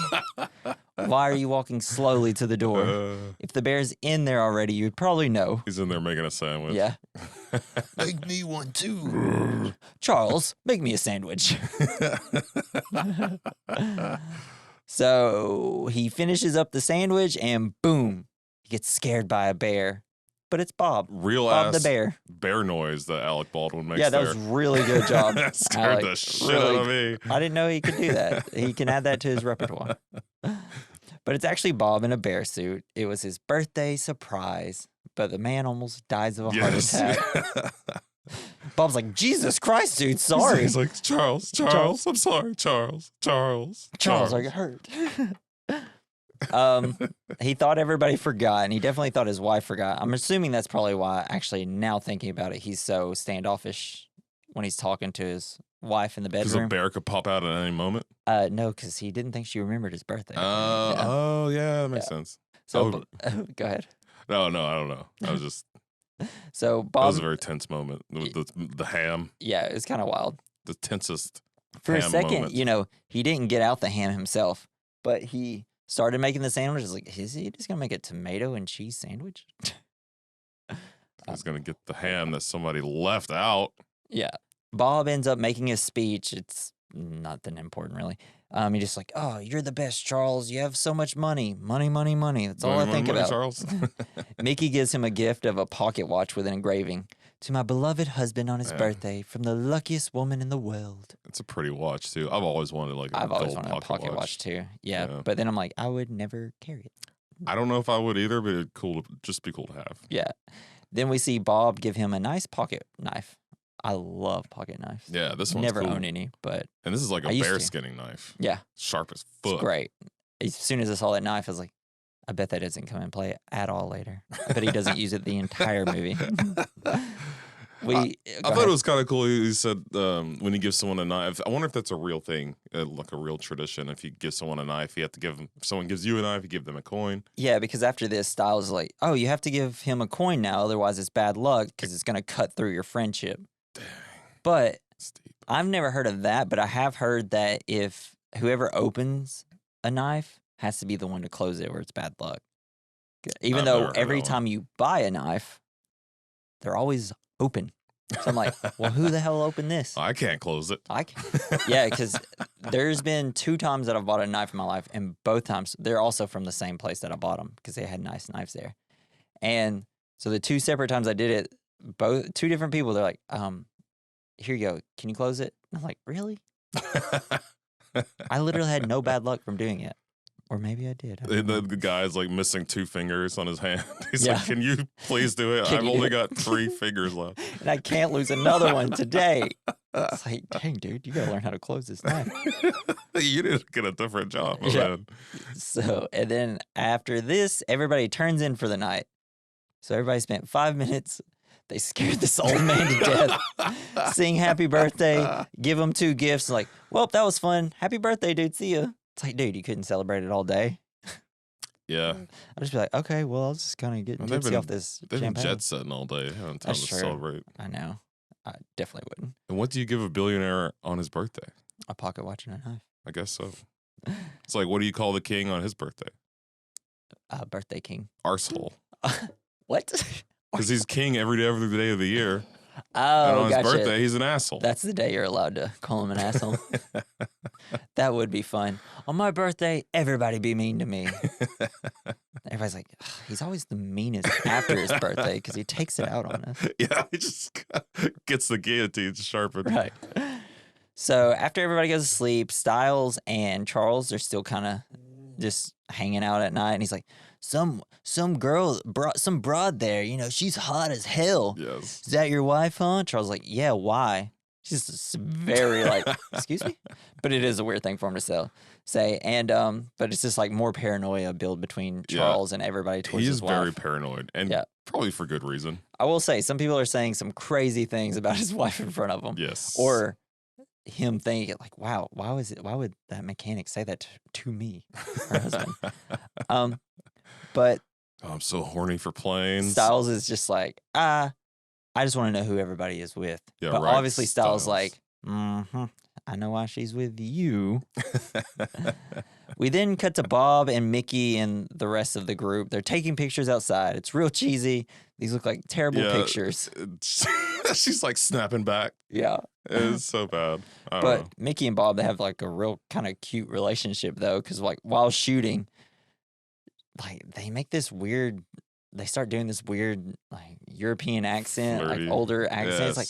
Speaker 1: Why are you walking slowly to the door? If the bear's in there already, you'd probably know.
Speaker 2: He's in there making a sandwich.
Speaker 1: Yeah. Make me one too. Charles, make me a sandwich. So he finishes up the sandwich and boom, he gets scared by a bear. But it's Bob. Bob the Bear.
Speaker 2: Bear noise that Alec Baldwin makes.
Speaker 1: Yeah, that was really good job.
Speaker 2: That scared the shit out of me.
Speaker 1: I didn't know he could do that. He can add that to his repertoire. But it's actually Bob in a bear suit. It was his birthday surprise, but the man almost dies of a heart attack. Bob's like, Jesus Christ, dude, sorry.
Speaker 2: He's like, Charles, I'm sorry, Charles.
Speaker 1: I get hurt. He thought everybody forgot, and he definitely thought his wife forgot. I'm assuming that's probably why, actually, now thinking about it, he's so standoffish when he's talking to his wife in the bedroom.
Speaker 2: Because a bear could pop out at any moment?
Speaker 1: No, because he didn't think she remembered his birthday.
Speaker 2: Oh, yeah, that makes sense.
Speaker 1: So, go ahead.
Speaker 2: No, I don't know. I was just...
Speaker 1: So Bob...
Speaker 2: That was a very tense moment with the ham.
Speaker 1: Yeah, it was kind of wild.
Speaker 2: The tensest
Speaker 1: For a second,
Speaker 2: moment.
Speaker 1: He didn't get out the ham himself, but he started making the sandwich. It's like, is he just going to make a tomato and cheese sandwich?
Speaker 2: He's going to get the ham that somebody left out.
Speaker 1: Yeah. Bob ends up making a speech. It's nothing important, really. He's just like, oh, you're the best, Charles. You have so much money. Money. That's all I think about.
Speaker 2: Charles.
Speaker 1: Mickey gives him a gift of a pocket watch with an engraving. To my beloved husband on his birthday, from the luckiest woman in the world.
Speaker 2: It's a pretty watch, too. I've always wanted
Speaker 1: a pocket watch, too. Yeah, but then I'm like, I would never carry it.
Speaker 2: I don't know if I would either, but it'd just be cool to have.
Speaker 1: Yeah. Then we see Bob give him a nice pocket knife. I love pocket knives.
Speaker 2: Yeah, this one's
Speaker 1: never
Speaker 2: cool.
Speaker 1: own any, but
Speaker 2: and this is like a bear skinning knife.
Speaker 1: Yeah,
Speaker 2: sharp as fuck.
Speaker 1: It's great. As soon as I saw that knife, I was like, I bet that doesn't come in play at all later. I bet he doesn't use it the entire movie. I
Speaker 2: thought it was kind of cool. He said when he gives someone a knife, I wonder if that's a real thing, like a real tradition. If you give someone a knife, you have to give them. If someone gives you a knife, you give them a coin.
Speaker 1: Yeah, because after this, Styles is like, oh, you have to give him a coin now, otherwise it's bad luck because it's going to cut through your friendship.
Speaker 2: Dang.
Speaker 1: But I've never heard of that, but I have heard that if whoever opens a knife has to be the one to close it or it's bad luck. Even though every time you buy a knife, they're always open. So I'm like, well, who the hell opened this?
Speaker 2: I can't close it.
Speaker 1: I can't. Yeah, because there's been 2 times that I've bought a knife in my life, and both times they're also from the same place that I bought them because they had nice knives there. And so the 2 separate times I did it, both 2 different people, they're like, here you go. Can you close it? And I'm like, really? I literally had no bad luck from doing it. Or maybe I did.
Speaker 2: The guy's like missing 2 fingers on his hand. He's like, can you please do it? I've only got 3 fingers left.
Speaker 1: And I can't lose another one today. It's like, dang, dude, you got to learn how to close this knife.
Speaker 2: You need to get a different job, man.
Speaker 1: So, and then after this, everybody turns in for the night. So everybody spent 5 minutes. They scared this old man to death. Sing happy birthday. Give him 2 gifts. Like, well, that was fun. Happy birthday, dude. See ya. It's like, dude, you couldn't celebrate it all day.
Speaker 2: Yeah.
Speaker 1: I'd just be like, okay, well, I'll just kind of get tipsy off this
Speaker 2: They've
Speaker 1: champagne.
Speaker 2: been jet setting all day. They haven't time to celebrate.
Speaker 1: I know. I definitely wouldn't.
Speaker 2: And what do you give a billionaire on his birthday?
Speaker 1: A pocket watch and a knife.
Speaker 2: I guess so. It's like, what do you call the king on his birthday?
Speaker 1: Birthday king.
Speaker 2: Arsehole.
Speaker 1: What?
Speaker 2: Because he's king every day of the year.
Speaker 1: Oh,
Speaker 2: and on his birthday, he's an asshole.
Speaker 1: That's the day you're allowed to call him an asshole. That would be fun. On my birthday, everybody be mean to me. Everybody's like, he's always the meanest after his birthday because he takes it out on us.
Speaker 2: Yeah, he just gets the guillotine sharpened.
Speaker 1: Right. So after everybody goes to sleep, Styles and Charles are still kind of just hanging out at night. And he's like, some girl brought some broad there. You know, she's hot as hell.
Speaker 2: Yes.
Speaker 1: Is that your wife, huh? Charles like, yeah, why? She's just very like, excuse me? But it is a weird thing for him to say. And but it's just like more paranoia build between Charles and everybody towards his wife.
Speaker 2: He is very paranoid. And probably for good reason.
Speaker 1: I will say, some people are saying some crazy things about his wife in front of him.
Speaker 2: Yes.
Speaker 1: Or him thinking like, wow, why would that mechanic say that to me, her husband? But
Speaker 2: I'm so horny for planes.
Speaker 1: Styles is just like, I just want to know who everybody is with.
Speaker 2: Yeah,
Speaker 1: but
Speaker 2: right,
Speaker 1: obviously Styles like, I know why she's with you. We then cut to Bob and Mickey and the rest of the group. They're taking pictures outside. It's real cheesy. These look like terrible pictures.
Speaker 2: She's like snapping back.
Speaker 1: Yeah.
Speaker 2: It's so bad. I don't
Speaker 1: But
Speaker 2: know.
Speaker 1: Mickey and Bob, they have like a real kind of cute relationship though, because like while shooting, like they make this weird, they start doing this weird like European accent,
Speaker 2: Flirty.
Speaker 1: like older accent.
Speaker 2: Yes.
Speaker 1: It's like,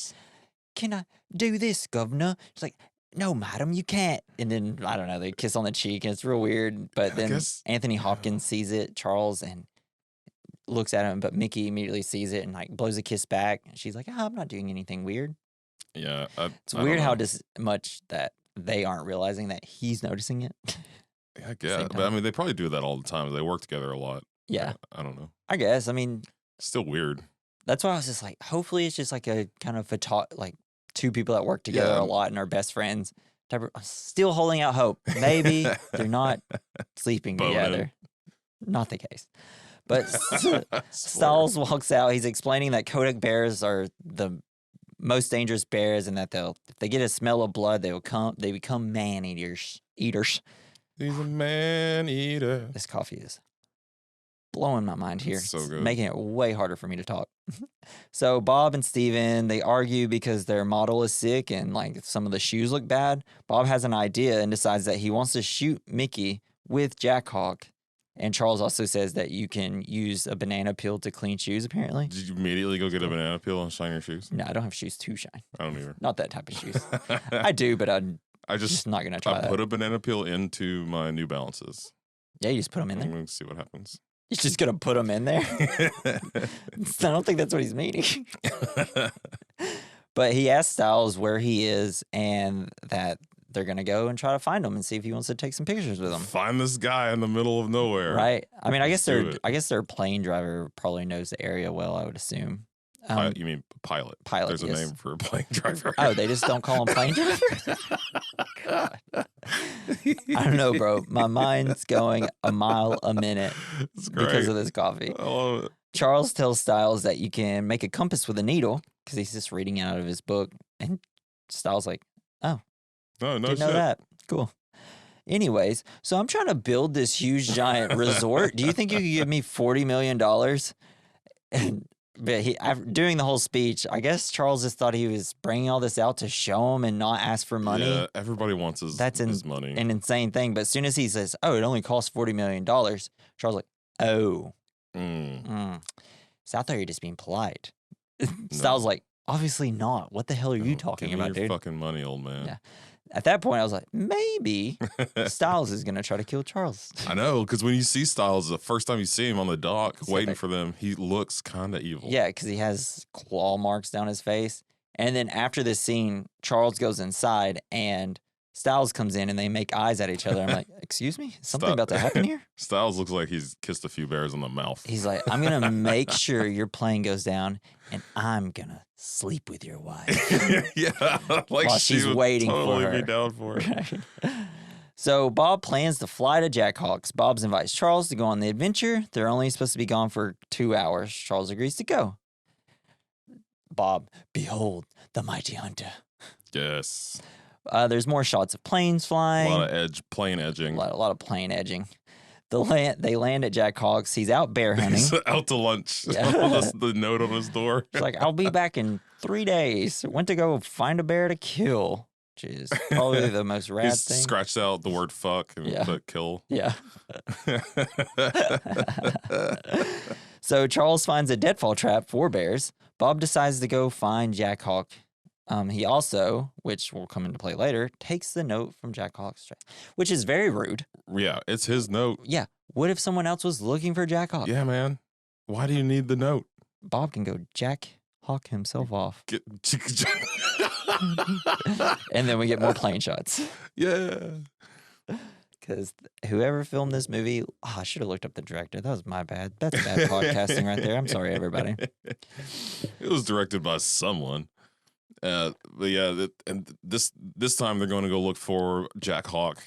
Speaker 1: can I do this, governor? It's like, no, madam, you can't. And then, I don't know, they kiss on the cheek and it's real weird. But then Anthony Hopkins sees it, Charles, and looks at him, but Mickey immediately sees it and like blows a kiss back. And she's like, oh, I'm not doing anything weird.
Speaker 2: Yeah.
Speaker 1: It's weird how much that they aren't realizing that he's noticing it.
Speaker 2: I guess. But I mean, they probably do that all the time. They work together a lot.
Speaker 1: Yeah.
Speaker 2: I don't know.
Speaker 1: I guess. I mean,
Speaker 2: still weird.
Speaker 1: That's why I was just like, hopefully it's just like a kind of like two people that work together a lot and are best friends. I'm still holding out hope. Maybe they're not sleeping together. Not the case. But Styles walks out. He's explaining that Kodak bears are the most dangerous bears and that if they get a smell of blood, they become man eaters. He's
Speaker 2: a man eater.
Speaker 1: This coffee is blowing my mind here.
Speaker 2: It's so good.
Speaker 1: Making it way harder for me to talk. So Bob and Steven, they argue because their model is sick and like some of the shoes look bad. Bob has an idea and decides that he wants to shoot Mickey with Jack Hawk. And Charles also says that you can use a banana peel to clean shoes, apparently.
Speaker 2: Did you immediately go get a banana peel and shine your shoes?
Speaker 1: No, I don't have shoes to shine.
Speaker 2: I don't either.
Speaker 1: Not that type of shoes. I do, but I'm just not going to try that.
Speaker 2: I put a banana peel into my New Balances.
Speaker 1: Yeah, you just put them in there?
Speaker 2: I'm going to see what happens.
Speaker 1: You're just going to put them in there? I don't think that's what he's meaning. But he asks Styles where he is and that they're going to go and try to find him and see if he wants to take some pictures with him.
Speaker 2: Find this guy in the middle of nowhere.
Speaker 1: Right. I mean, I guess their plane driver probably knows the area well, I would assume.
Speaker 2: You mean pilot?
Speaker 1: Pilot.
Speaker 2: There's a name for a plane driver.
Speaker 1: Oh, they just don't call him plane driver? God. I don't know, bro. My mind's going a mile a minute because of this coffee.
Speaker 2: I love it.
Speaker 1: Charles tells Styles that you can make a compass with a needle because he's just reading out of his book. And Styles like, oh,
Speaker 2: no
Speaker 1: didn't know that. Cool. Anyways, so I'm trying to build this huge giant resort. Do you think you could give me $40 million? But after doing the whole speech, I guess Charles just thought he was bringing all this out to show him and not ask for money.
Speaker 2: Yeah, everybody wants his money.
Speaker 1: An insane thing. But as soon as he says, oh, it only costs $40 million, Charles like, oh. So I thought you were just being polite. Styles like, obviously not. What the hell are you talking about,
Speaker 2: dude? Give me
Speaker 1: your
Speaker 2: fucking money, old man.
Speaker 1: Yeah. At that point, I was like, maybe Styles is going to try to kill Charles.
Speaker 2: I know, because when you see Styles, the first time you see him on the dock waiting for them, he looks kind of evil.
Speaker 1: Yeah, because he has claw marks down his face. And then after this scene, Charles goes inside and Styles comes in and they make eyes at each other. I'm like, excuse me? Something about to happen here?
Speaker 2: Styles looks like he's kissed a few bears on the mouth.
Speaker 1: He's like, I'm going to make sure your plane goes down and I'm going to sleep with your wife.
Speaker 2: Yeah. Like
Speaker 1: while she's waiting
Speaker 2: totally
Speaker 1: for her.
Speaker 2: Be down for it.
Speaker 1: Right. So Bob plans to fly to Jack Hawk's. Bob invites Charles to go on the adventure. They're only supposed to be gone for 2 hours. Charles agrees to go. Bob, behold the mighty hunter.
Speaker 2: Yes.
Speaker 1: There's more shots of planes flying.
Speaker 2: A lot of plane edging.
Speaker 1: A lot of plane edging. They land at Jack Hawk's. He's out bear hunting.
Speaker 2: He's out to lunch.
Speaker 1: Yeah.
Speaker 2: The note on his door.
Speaker 1: He's like, I'll be back in 3 days. Went to go find a bear to kill, which is probably the most rad
Speaker 2: He's
Speaker 1: thing.
Speaker 2: Scratched out the word fuck and put kill.
Speaker 1: Yeah. So Charles finds a deadfall trap for bears. Bob decides to go find Jack Hawk. He also, which will come into play later, takes the note from Jack Hawk's, which is very rude.
Speaker 2: Yeah, it's his note.
Speaker 1: Yeah. What if someone else was looking for Jack Hawk?
Speaker 2: Yeah, man. Why do you need the note?
Speaker 1: Bob can go Jack Hawk himself off. And then we get more plane shots.
Speaker 2: Yeah.
Speaker 1: Because whoever filmed this movie, I should have looked up the director. That was my bad. That's bad podcasting right there. I'm sorry, everybody.
Speaker 2: It was directed by someone. But yeah, and this time they're going to go look for Jack Hawk.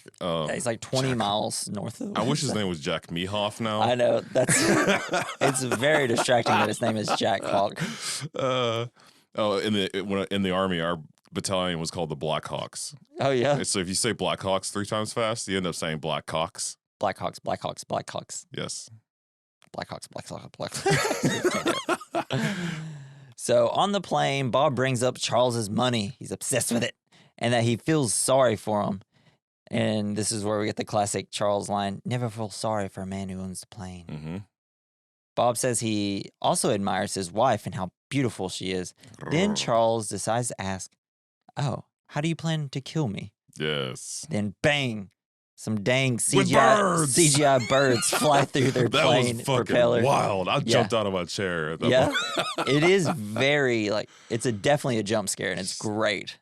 Speaker 1: He's like 20 miles north of.
Speaker 2: I wish his name was Jack Mehoff now.
Speaker 1: I know it's very distracting that his name is Jack Hawk.
Speaker 2: In the army, our battalion was called the Blackhawks.
Speaker 1: Oh, yeah.
Speaker 2: So if you say Blackhawks 3 times fast, you end up saying Blackhawks.
Speaker 1: Blackhawks, Blackhawks, Blackhawks.
Speaker 2: Yes.
Speaker 1: Blackhawks, Blackhawks, Blackhawks. So on the plane, Bob brings up Charles's money. He's obsessed with it. And that he feels sorry for him. And this is where we get the classic Charles line, never feel sorry for a man who owns the plane.
Speaker 2: Mm-hmm.
Speaker 1: Bob says he also admires his wife and how beautiful she is. Then Charles decides to ask, oh, how do you plan to kill me?
Speaker 2: Yes.
Speaker 1: Then bang, some dang CGI birds fly through their plane
Speaker 2: that was fucking
Speaker 1: propeller.
Speaker 2: wild. I jumped out of my chair. At that
Speaker 1: point. It is very, it's definitely a jump scare, and it's great.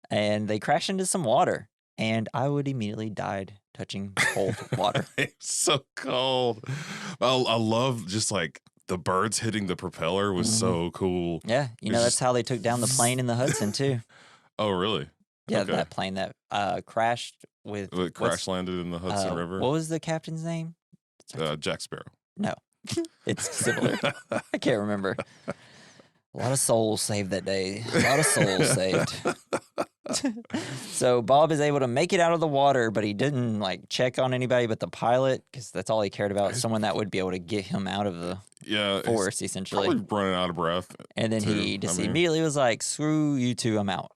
Speaker 1: And they crash into some water, and I would immediately died touching cold water.
Speaker 2: It's so cold. I love just like the birds hitting the propeller was so cool.
Speaker 1: Yeah, that's how they took down the plane in the Hudson too.
Speaker 2: Oh, really?
Speaker 1: Yeah, okay. That plane that crashed with...
Speaker 2: It crash landed in the Hudson River.
Speaker 1: What was the captain's name?
Speaker 2: Jack Sparrow.
Speaker 1: No, it's similar. I can't remember. A lot of souls saved that day. A lot of souls saved. So Bob is able to make it out of the water, but he didn't check on anybody but the pilot because that's all he cared about. Someone that would be able to get him out of the force, essentially.
Speaker 2: Probably running out of breath.
Speaker 1: And then he just immediately was like, "Screw you two, I'm out."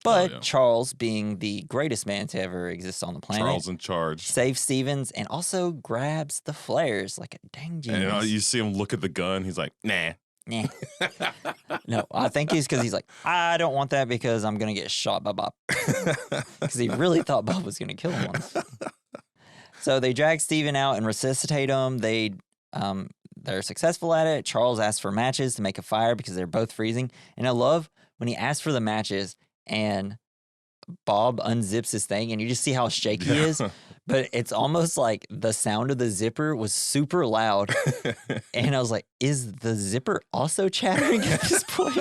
Speaker 1: But Charles, being the greatest man to ever exist on the planet,
Speaker 2: Charles in charge,
Speaker 1: saves Stevens and also grabs the flares like a dang genius.
Speaker 2: And you see him look at the gun. He's like, "Nah."
Speaker 1: Nah. No, I think he's because he's like, I don't want that because I'm going to get shot by Bob. Because he really thought Bob was going to kill him once. So they drag Steven out and resuscitate him. They're successful at it. Charles asks for matches to make a fire because they're both freezing. And I love when he asks for the matches and Bob unzips his thing and you just see how shaky he is. But it's almost like the sound of the zipper was super loud. And I was like, is the zipper also chattering at this point?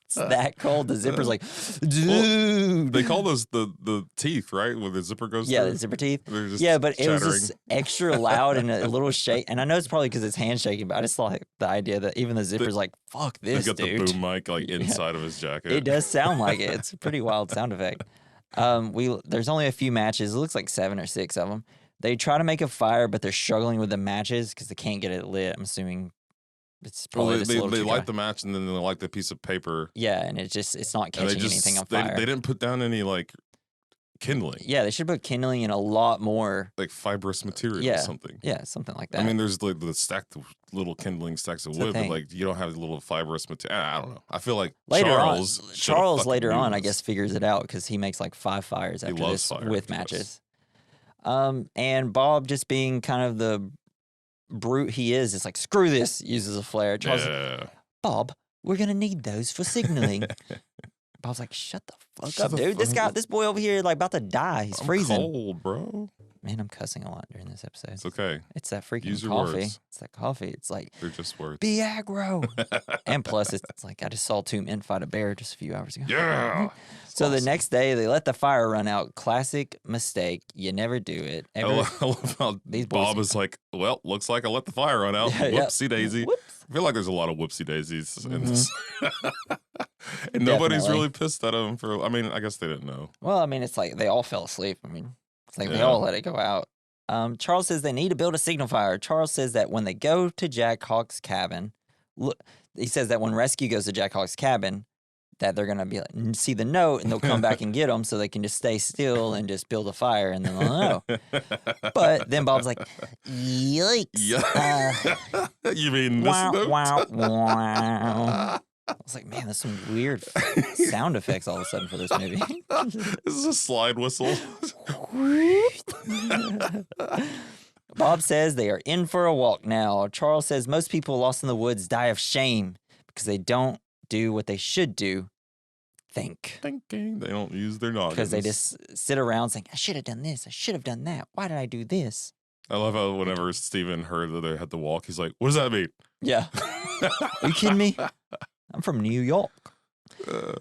Speaker 1: It's that cold. The zipper's like, dude.
Speaker 2: Well, they call those the teeth, right? When the zipper goes through.
Speaker 1: The zipper teeth.
Speaker 2: But
Speaker 1: it was just extra loud and a little shake. And I know it's probably because it's hand shaking, but I just like the idea that even the zipper's like, fuck this, dude.
Speaker 2: They got the boom mic inside of his jacket.
Speaker 1: It does sound like it. It's a pretty wild sound effect. There's only a few matches. It looks like 7 or 6 of them. They try to make a fire, but they're struggling with the matches because they can't get it lit. I'm assuming it's probably
Speaker 2: they light the match and then they light the piece of paper.
Speaker 1: Yeah, and it's not catching anything on fire.
Speaker 2: They didn't put down any kindling.
Speaker 1: Yeah, they should put kindling in a lot more
Speaker 2: fibrous material or something.
Speaker 1: Yeah, something like that.
Speaker 2: I mean, there's the stacked little kindling stacks of wood, but you don't have the little fibrous material. I don't know. I feel like
Speaker 1: Charles later on, I guess, figures it out because he makes 5 fires after this with matches. And Bob, just being kind of the brute he is like, screw this, uses a flare. Charles, Bob, we're gonna need those for signaling. Bob's like, shut the fuck up, dude. This boy over here about to die. He's freezing.
Speaker 2: Cold, bro.
Speaker 1: Man, I'm cussing a lot during this episode.
Speaker 2: It's okay.
Speaker 1: It's that freaking
Speaker 2: Use your
Speaker 1: coffee.
Speaker 2: words.
Speaker 1: It's that coffee. It's like,
Speaker 2: they're just words.
Speaker 1: Be aggro. And plus, it's like I just saw 2 men fight a bear just a few hours ago.
Speaker 2: Yeah.
Speaker 1: So the next day, they let the fire run out. Classic mistake. You never do it.
Speaker 2: I love how Bob is like, well, looks like I let the fire run out. Whoopsie daisy.
Speaker 1: Whoops.
Speaker 2: I feel like there's a lot of whoopsie daisies in this. And nobody's really pissed at him for, I guess they didn't know.
Speaker 1: Well, it's like they all fell asleep. It's like they all let it go out. Charles says they need to build a signal fire. Charles says that when they go to Jack Hawk's cabin, he says that when rescue goes to Jack Hawk's cabin, that they're going to be like, see the note and they'll come back and get them so they can just stay still and just build a fire and then they'll know. But then Bob's like, yikes.
Speaker 2: You mean this note?
Speaker 1: Wow. I was like, man, there's some weird sound effects all of a sudden for this movie.
Speaker 2: This is a slide whistle.
Speaker 1: Bob says they are in for a walk now. Charles says most people lost in the woods die of shame because they don't do what they should do.
Speaker 2: Thinking. They don't use their noggins.
Speaker 1: Because they just sit around saying, I should have done this. I should have done that. Why did I do this?
Speaker 2: I love how whenever Steven heard that they had to walk, he's like, what does that mean?
Speaker 1: Yeah. Are you kidding me? I'm from New York.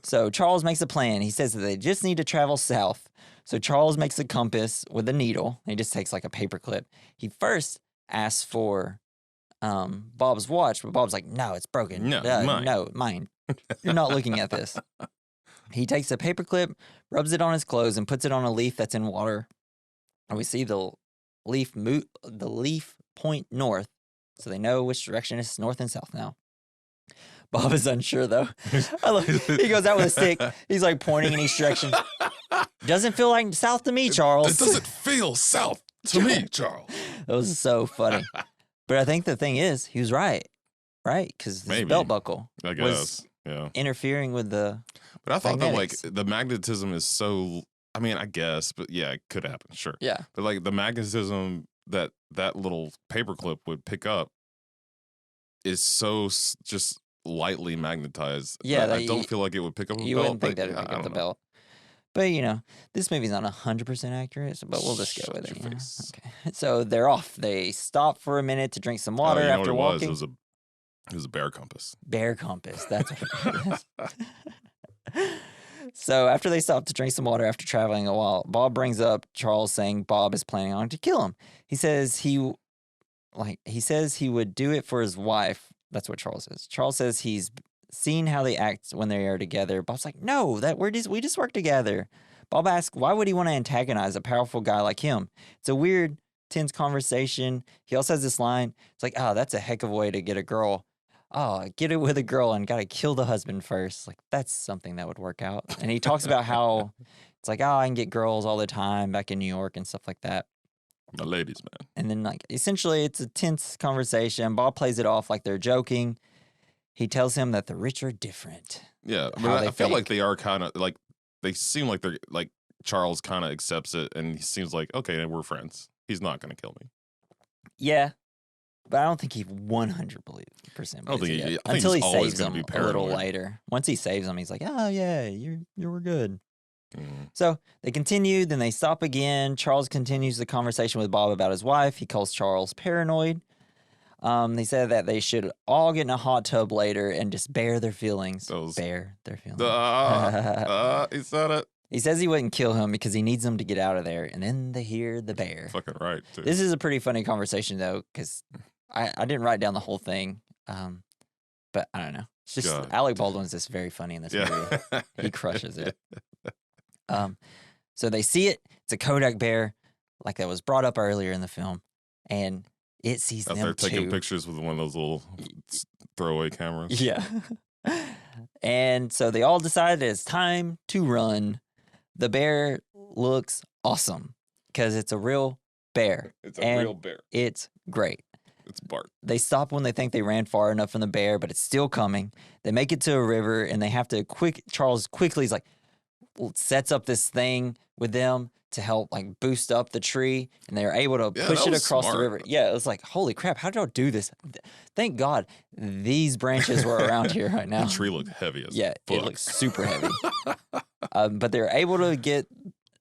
Speaker 1: So Charles makes a plan. He says that they just need to travel south. So Charles makes a compass with a needle. He just takes a paper clip. He first asks for Bob's watch, but Bob's like, no, it's broken.
Speaker 2: No, mine.
Speaker 1: No, mine. You're not looking at this. He takes a paperclip, rubs it on his clothes, and puts it on a leaf that's in water. And we see the leaf point north, so they know which direction is north and south now. Bob is unsure, though. He goes out with a stick. He's like pointing in each direction. Doesn't feel like south to me, Charles.
Speaker 2: It doesn't feel south to me, Charles.
Speaker 1: That was so funny. But I think the thing is, he was right? Because this belt buckle was interfering with the
Speaker 2: But I thought
Speaker 1: magnetics.
Speaker 2: that, like, the magnetism is so... I mean, I guess, but yeah, it could happen, sure.
Speaker 1: Yeah.
Speaker 2: But, like, the magnetism that little paperclip would pick up is so just lightly magnetized.
Speaker 1: Yeah.
Speaker 2: I don't feel like it would pick up a belt.
Speaker 1: You wouldn't think that it would pick up the belt. But, this movie's not 100% accurate, but we'll just go with it. Okay. So they're off. They stop for a minute to drink some water after walking.
Speaker 2: It was a bear compass.
Speaker 1: Bear compass. That's what it is. So after they stop to drink some water after traveling a while, Bob brings up Charles saying Bob is planning on to kill him. He says he would do it for his wife. That's what Charles says. Charles says he's seen how they act when they are together. Bob's like, no, we just work together. Bob asks, why would he want to antagonize a powerful guy like him? It's a weird, tense conversation. He also has this line. It's like, oh, that's a heck of a way to get a girl. Oh, get it with a girl and got to kill the husband first. Like, that's something that would work out. And he talks about how it's like, oh, I can get girls all the time back in New York and stuff like that.
Speaker 2: The ladies, man.
Speaker 1: And then, like, essentially, it's a tense conversation. Bob plays it off like they're joking. He tells him that the rich are different.
Speaker 2: Yeah, I feel like they are kind of, like, they seem like they're, like, Charles kind of accepts it, and he seems like, okay, we're friends. He's not going to kill me.
Speaker 1: Yeah. But I don't think he 100% believes it until he saves him a little later. Once he saves him, he's like, "Oh yeah, you were good." Mm. So they continue. Then they stop again. Charles continues the conversation with Bob about his wife. He calls Charles paranoid. They said that they should all get in a hot tub later and just bear their feelings. Bear their feelings.
Speaker 2: He said it.
Speaker 1: He says he wouldn't kill him because he needs them to get out of there. And then they hear the bear.
Speaker 2: Fucking right, too.
Speaker 1: This is a pretty funny conversation, though, because I didn't write down the whole thing. But I don't know. It's just Alec Baldwin's just very funny in this movie. He crushes it. So they see it. It's a Kodak bear, like that was brought up earlier in the film. And it sees them, too.
Speaker 2: They're taking pictures with one of those little throwaway cameras.
Speaker 1: Yeah. And so they all decide it's time to run. The bear looks awesome because it's a real bear.
Speaker 2: It's a real bear.
Speaker 1: It's great.
Speaker 2: It's Bart.
Speaker 1: They stop when they think they ran far enough from the bear, but it's still coming. They make it to a river, and they have to Charles quickly sets up this thing with them to help like boost up the tree, and they're able to push it across the river. Yeah, it was like, holy crap, how did y'all do this? Thank God these branches were around here right now.
Speaker 2: The tree looked heavy as fuck.
Speaker 1: It looks super heavy. But they're able to get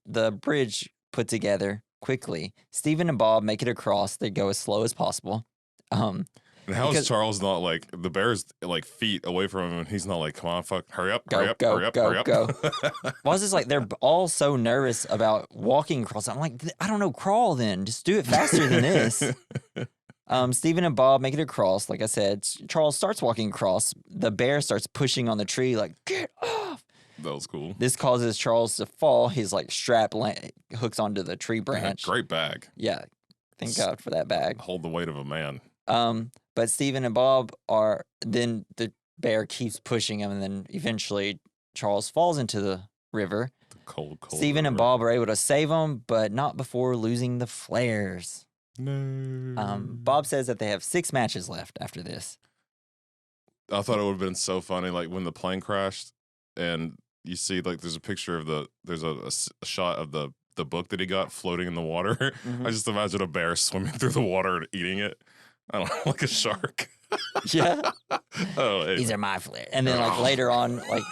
Speaker 1: the bridge put together quickly. Stephen and Bob make it across. They go as slow as possible.
Speaker 2: And how is Charles not like, the bear's like feet away from him, and he's not like, come on, fuck, hurry up.
Speaker 1: Go. Why is this like, they're all so nervous about walking across? I'm like, I don't know, crawl then. Just do it faster than this. Stephen and Bob make it across. Like I said, Charles starts walking across. The bear starts pushing on the tree like, get off.
Speaker 2: That was cool.
Speaker 1: This causes Charles to fall. His like strap hooks onto the tree branch.
Speaker 2: Great bag.
Speaker 1: Yeah. Thank God for that bag.
Speaker 2: Hold the weight of a man.
Speaker 1: But Stephen and Bob then the bear keeps pushing him, and then eventually Charles falls into the river.
Speaker 2: The cold
Speaker 1: Stephen and Bob are able to save him, but not before losing the flares.
Speaker 2: No.
Speaker 1: Bob says that they have 6 matches left after this.
Speaker 2: I thought it would have been so funny, like when the plane crashed, and you see like there's a picture of there's a shot of the book that he got floating in the water. Mm-hmm. I just imagine a bear swimming through the water and eating it. I don't know, like a shark.
Speaker 1: Yeah.
Speaker 2: Oh,
Speaker 1: these are my flares. And then like later on, like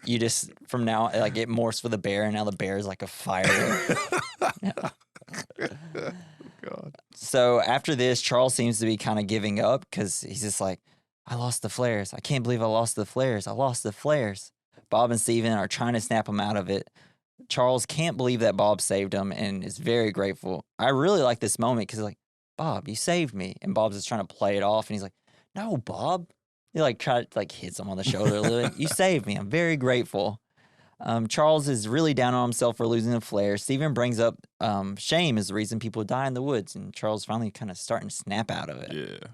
Speaker 1: you just from now like it morphs for the bear, and now the bear is like a fire. Yeah. God. So after this, Charles seems to be kind of giving up because he's just like, I lost the flares. I can't believe I lost the flares. I lost the flares. Bob and Stephen are trying to snap him out of it. Charles can't believe that Bob saved him and is very grateful. I really like this moment because like, Bob, you saved me. And Bob's just trying to play it off. And he's like, no, Bob. He like hits him on the shoulder a little bit. You saved me. I'm very grateful. Charles is really down on himself for losing the flare. Stephen brings up shame is the reason people die in the woods, and Charles finally kind of starting to snap out of it.
Speaker 2: Yeah.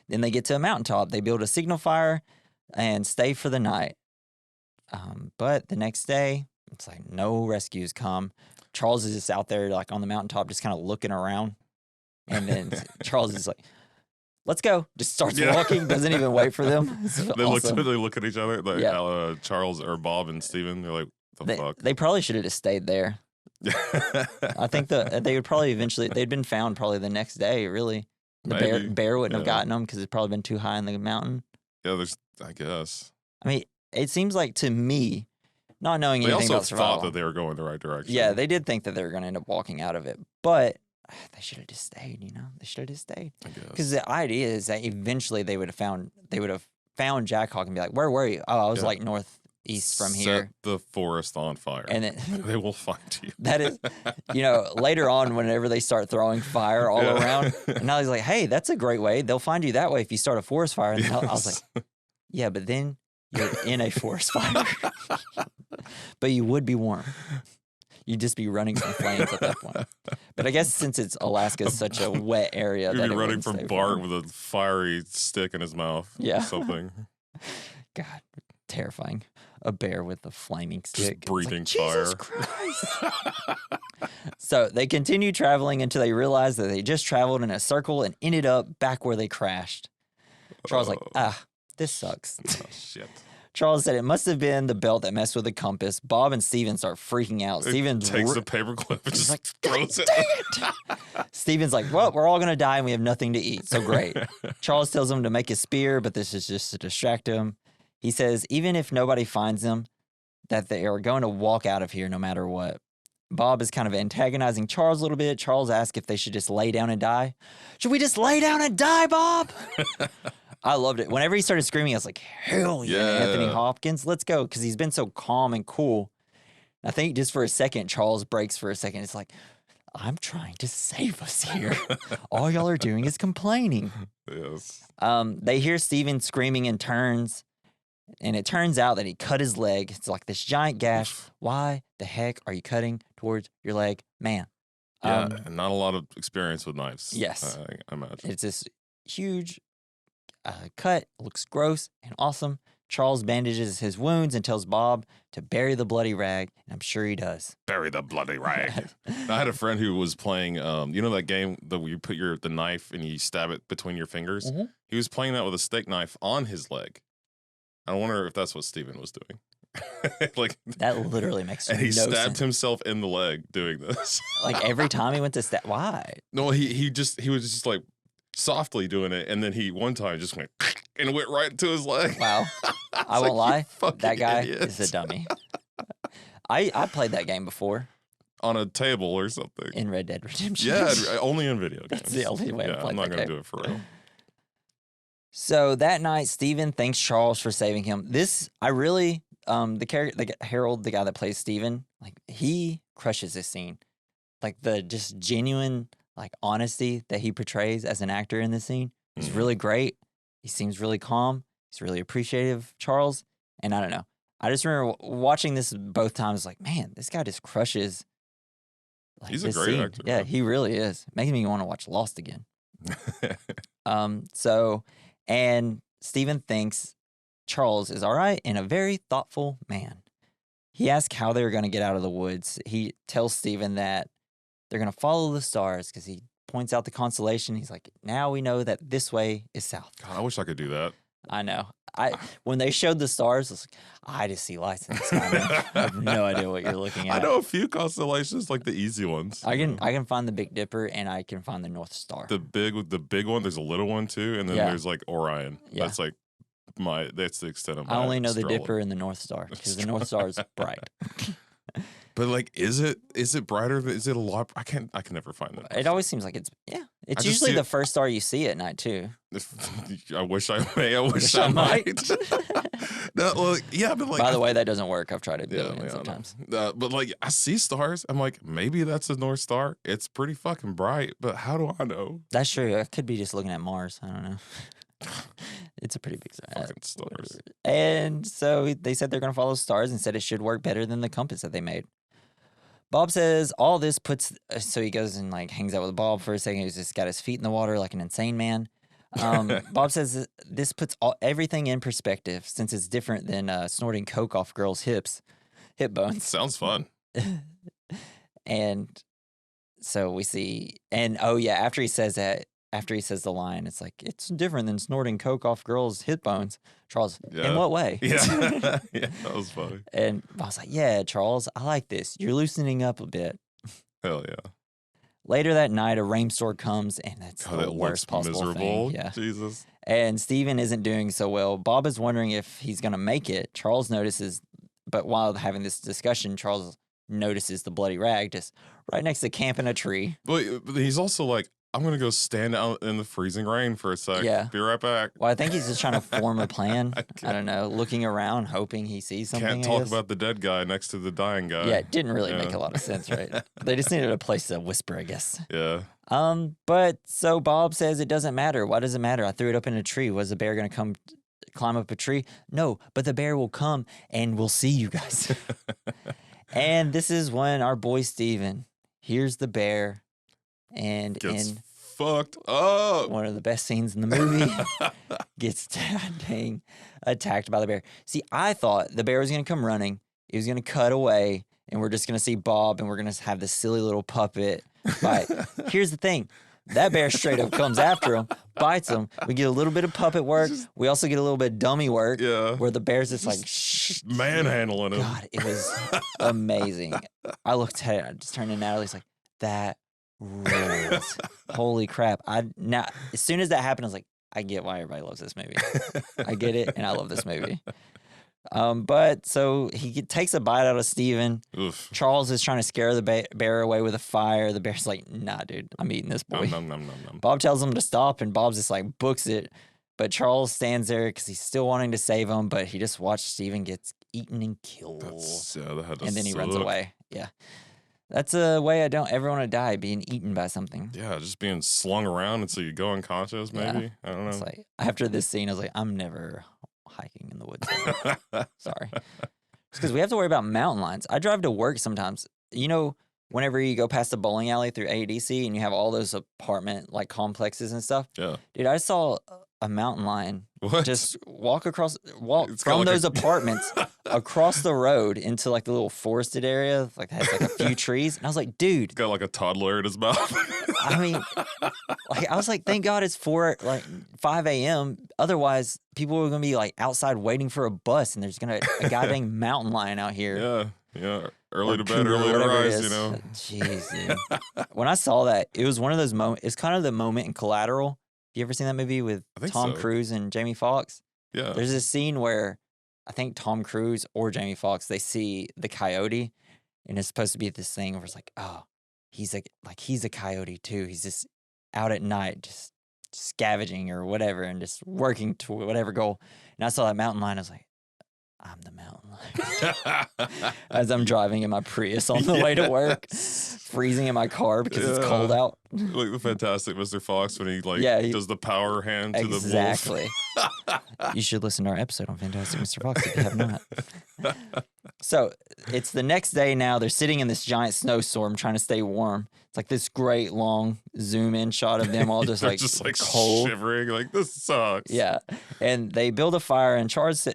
Speaker 1: Then they get to a mountaintop. They build a signal fire and stay for the night. But the next day, it's like no rescues come. Charles is just out there like on the mountaintop just kind of looking around. And then Charles is like, let's go. Just starts walking, doesn't even wait for them.
Speaker 2: They look at each other, like Charles or Bob and Steven. They're like, the fuck?
Speaker 1: They probably should have just stayed there. I think they would probably eventually, they'd been found probably the next day, really. The bear wouldn't have gotten them because it's probably been too high in the mountain.
Speaker 2: Yeah, I guess.
Speaker 1: I mean, it seems like to me, not knowing anything about survival.
Speaker 2: They also thought that they were going the right direction.
Speaker 1: Yeah, they did think that they were going to end up walking out of it. But they should have just stayed, you know? They should have just stayed.
Speaker 2: I guess.
Speaker 1: Because the idea is that eventually they would have found Jack Hawk and be like, where were you? Oh, I was like northeast from here.
Speaker 2: Set the forest on fire.
Speaker 1: And then
Speaker 2: they will find you.
Speaker 1: That is, later on, whenever they start throwing fire all around, and now he's like, hey, that's a great way. They'll find you that way if you start a forest fire. And I was like, yeah, but then you're in a forest fire. But you would be warm. You'd just be running from flames at that point. But I guess since Alaska is such a wet area,
Speaker 2: you'd be running from Bart with a fiery stick in his mouth.
Speaker 1: Yeah.
Speaker 2: Or something.
Speaker 1: God, terrifying. A bear with a flaming stick.
Speaker 2: Just breathing fire.
Speaker 1: Jesus Christ. So they continue traveling until they realize that they just traveled in a circle and ended up back where they crashed. Charles was like, this sucks.
Speaker 2: Oh, shit.
Speaker 1: Charles said it must have been the belt that messed with the compass. Bob and Steven start freaking out. Steven
Speaker 2: takes the paperclip and just
Speaker 1: like,
Speaker 2: throws it.
Speaker 1: Dang it! Steven's like, well, we're all going to die and we have nothing to eat. So great. Charles tells him to make a spear, but this is just to distract him. He says even if nobody finds them, that they are going to walk out of here no matter what. Bob is kind of antagonizing Charles a little bit. Charles asks if they should just lay down and die. Should we just lay down and die, Bob? I loved it. Whenever he started screaming, I was like, hell yeah, Anthony Hopkins, let's go. Because he's been so calm and cool. I think just for a second, Charles breaks for a second. It's like, I'm trying to save us here. All y'all are doing is complaining.
Speaker 2: Yes.
Speaker 1: They hear Steven screaming and turns. And it turns out that he cut his leg. It's like this giant gash. Why the heck are you cutting towards your leg? Man.
Speaker 2: Yeah, not a lot of experience with knives.
Speaker 1: Yes.
Speaker 2: I imagine.
Speaker 1: It's this huge cut. Looks gross and awesome. Charles bandages his wounds and tells Bob to bury the bloody rag. And I'm sure he does.
Speaker 2: Bury the bloody rag. I had a friend who was playing, you know that game that you put the knife and you stab it between your fingers? Mm-hmm. He was playing that with a steak knife on his leg. I wonder if that's what Steven was doing. Like
Speaker 1: that literally makes no sense.
Speaker 2: And he stabbed himself in the leg doing this.
Speaker 1: Like every time he went to stab. Why?
Speaker 2: No, he was just like softly doing it, and then he one time just went and it went right into his leg.
Speaker 1: Wow. I won't lie. That guy
Speaker 2: idiot.
Speaker 1: is a dummy. I played that game before.
Speaker 2: On a table or something.
Speaker 1: In Red Dead Redemption.
Speaker 2: Yeah, only in video games.
Speaker 1: That's the only way I play.
Speaker 2: I'm not going to do it for real.
Speaker 1: So that night, Steven thanks Charles for saving him. I really, the character, Harold, the guy that plays Steven, like he crushes this scene. Like the just genuine, like honesty that he portrays as an actor in this scene is really great. He seems really calm. He's really appreciative of Charles. And I don't know. I just remember watching this both times, like, man, this guy just crushes. Like,
Speaker 2: he's a great actor.
Speaker 1: Yeah, he really is. Making me want to watch Lost again. And Steven thinks Charles is all right and a very thoughtful man. He asks how they're going to get out of the woods. He tells Steven that they're going to follow the stars because he points out the constellation. He's like, now we know that this way is south.
Speaker 2: God, I wish I could do that.
Speaker 1: I know. When they showed the stars, I was like, I just see lights in the sky. Man. I have no idea what you're looking at.
Speaker 2: I know a few constellations, like the easy ones.
Speaker 1: I can find the Big Dipper and I can find the North Star.
Speaker 2: The big one. There's a little one too, and then there's like Orion. Yeah. That's like that's the extent of my.
Speaker 1: I only know the Dipper and the North Star because the North Star is bright.
Speaker 2: But like, is it brighter? Is it a lot? I can never find that.
Speaker 1: It always seems like it's It's usually the first star you see at night too.
Speaker 2: I wish I might. No, well, yeah, but like.
Speaker 1: By the way, that doesn't work. I've tried it sometimes.
Speaker 2: But like, I see stars. I'm like, maybe that's a North Star. It's pretty fucking bright, but how do I know?
Speaker 1: That's true. I could be just looking at Mars. I don't know. It's a pretty big star.
Speaker 2: Fucking stars.
Speaker 1: And so they said they're going to follow stars and said it should work better than the compass that they made. Bob says all this puts, so he goes and like hangs out with Bob for a second. He's just got his feet in the water like an insane man. Bob says this puts everything in perspective since it's different than snorting coke off girls' hip bones.
Speaker 2: Sounds fun.
Speaker 1: And so we see, and oh yeah, after he says the line, it's like, it's different than snorting coke off girls' hip bones. Charles, in what way?
Speaker 2: Yeah. Yeah, that was funny.
Speaker 1: And I was like, yeah, Charles, I like this. You're loosening up a bit.
Speaker 2: Hell yeah.
Speaker 1: Later that night, a rainstorm comes, and that's the worst possible
Speaker 2: miserable.
Speaker 1: thing. Yeah.
Speaker 2: Jesus.
Speaker 1: And Steven isn't doing so well. Bob is wondering if he's going to make it. Charles notices, but while having this discussion, Charles notices the bloody rag just right next to camp in a tree.
Speaker 2: But he's also like, I'm going to go stand out in the freezing rain for a sec.
Speaker 1: Yeah.
Speaker 2: Be right back.
Speaker 1: Well, I think he's just trying to form a plan. I don't know, looking around, hoping he sees something.
Speaker 2: Can't talk about the dead guy next to the dying guy.
Speaker 1: Yeah, it didn't really make a lot of sense, right? They just needed a place to whisper, I guess.
Speaker 2: Yeah.
Speaker 1: But so Bob says it doesn't matter. Why does it matter? I threw it up in a tree. Was the bear going to come climb up a tree? No, but the bear will come and we'll see you guys. And this is when our boy Steven hears the bear and
Speaker 2: Gets fucked up.
Speaker 1: One of the best scenes in the movie gets attacked by the bear. See, I thought the bear was going to come running. He was going to cut away, and we're just going to see Bob, and we're going to have this silly little puppet fight. Here's the thing. That bear straight up comes after him, bites him. We get a little bit of puppet work. We also get a little bit of dummy work.
Speaker 2: Yeah.
Speaker 1: Where the bear's just like, shh.
Speaker 2: Manhandling him.
Speaker 1: God, it was amazing. I looked at it. I just turned to Natalie. It's like, that rules. Holy crap. Now, as soon as that happened, I was like, I get why everybody loves this movie. I get it, and I love this movie. But so he takes a bite out of Steven.
Speaker 2: Oof.
Speaker 1: Charles is trying to scare the bear away with a fire. The bear's like, nah, dude, I'm eating this boy.
Speaker 2: Nom.
Speaker 1: Bob tells him to stop, and Bob's just like, books it. But Charles stands there because he's still wanting to save him, but he just watched Steven gets eaten and killed. And then he runs away. Yeah. That's a way I don't ever want to die, being eaten by something.
Speaker 2: Yeah, just being slung around until you go unconscious, maybe. Yeah. I don't know.
Speaker 1: It's like, after this scene, I was like, I'm never hiking in the woods. Sorry. It's because we have to worry about mountain lions. I drive to work sometimes. You know, whenever you go past the bowling alley through ADC and you have all those apartment like complexes and stuff.
Speaker 2: Yeah.
Speaker 1: Dude, I saw a mountain lion just walk
Speaker 2: It's
Speaker 1: from
Speaker 2: like
Speaker 1: those apartments across the road into like the little forested area, like that has like a few trees. And I was like, dude.
Speaker 2: He's got like a toddler in his mouth.
Speaker 1: I mean, like I was like, thank God it's 5 a.m. Otherwise, people are gonna be like outside waiting for a bus, and there's gonna a goddamn mountain lion out here.
Speaker 2: Yeah. Early to bed, early to rise, you know.
Speaker 1: Jeez, dude. When I saw that, it was one of those moments. It's kind of the moment in Collateral. You ever seen that movie with Tom Cruise and Jamie Foxx?
Speaker 2: Yeah.
Speaker 1: There's a scene where I think Tom Cruise or Jamie Foxx, they see the coyote, and it's supposed to be this thing where it's like, oh, he's a coyote too. He's just out at night, just scavenging or whatever, and just working to whatever goal. And I saw that mountain lion. I was like, I'm the mountain lion. As I'm driving in my Prius on the way to work, freezing in my car because it's cold out.
Speaker 2: Like the Fantastic Mr. Fox when he does the power hand to the wolf.
Speaker 1: Exactly. You should listen to our episode on Fantastic Mr. Fox if you have not. So it's the next day now. They're sitting in this giant snowstorm trying to stay warm. It's like this great long zoom in shot of them all just like cold,
Speaker 2: shivering. Like, this sucks.
Speaker 1: Yeah. And they build a fire, and Charles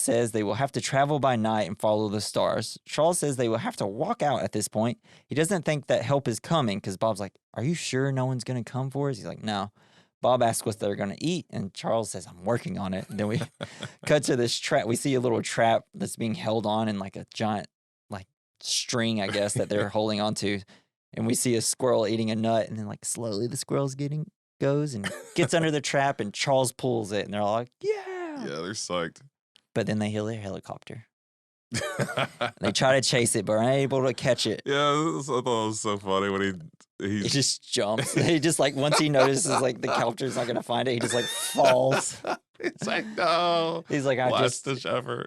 Speaker 1: says they will have to travel by night and follow the stars. Charles says they will have to walk out at this point. He doesn't think that help is coming because Bob's like, are you sure no one's going to come for us? He's like, no. Bob asks what they're going to eat, and Charles says, I'm working on it. And then we cut to this trap. We see a little trap that's being held on in like a giant like string, I guess, that they're holding onto. And we see a squirrel eating a nut, and then like slowly the squirrel's goes and gets under the trap, and Charles pulls it, and they're all like, yeah.
Speaker 2: Yeah, they're psyched.
Speaker 1: But then they hear their helicopter. They try to chase it, but are unable to catch it.
Speaker 2: Yeah, I thought it was so funny when he
Speaker 1: just jumps. He just like, once he notices like the helicopter's not gonna find it, he just like falls.
Speaker 2: It's like, no.
Speaker 1: He's like,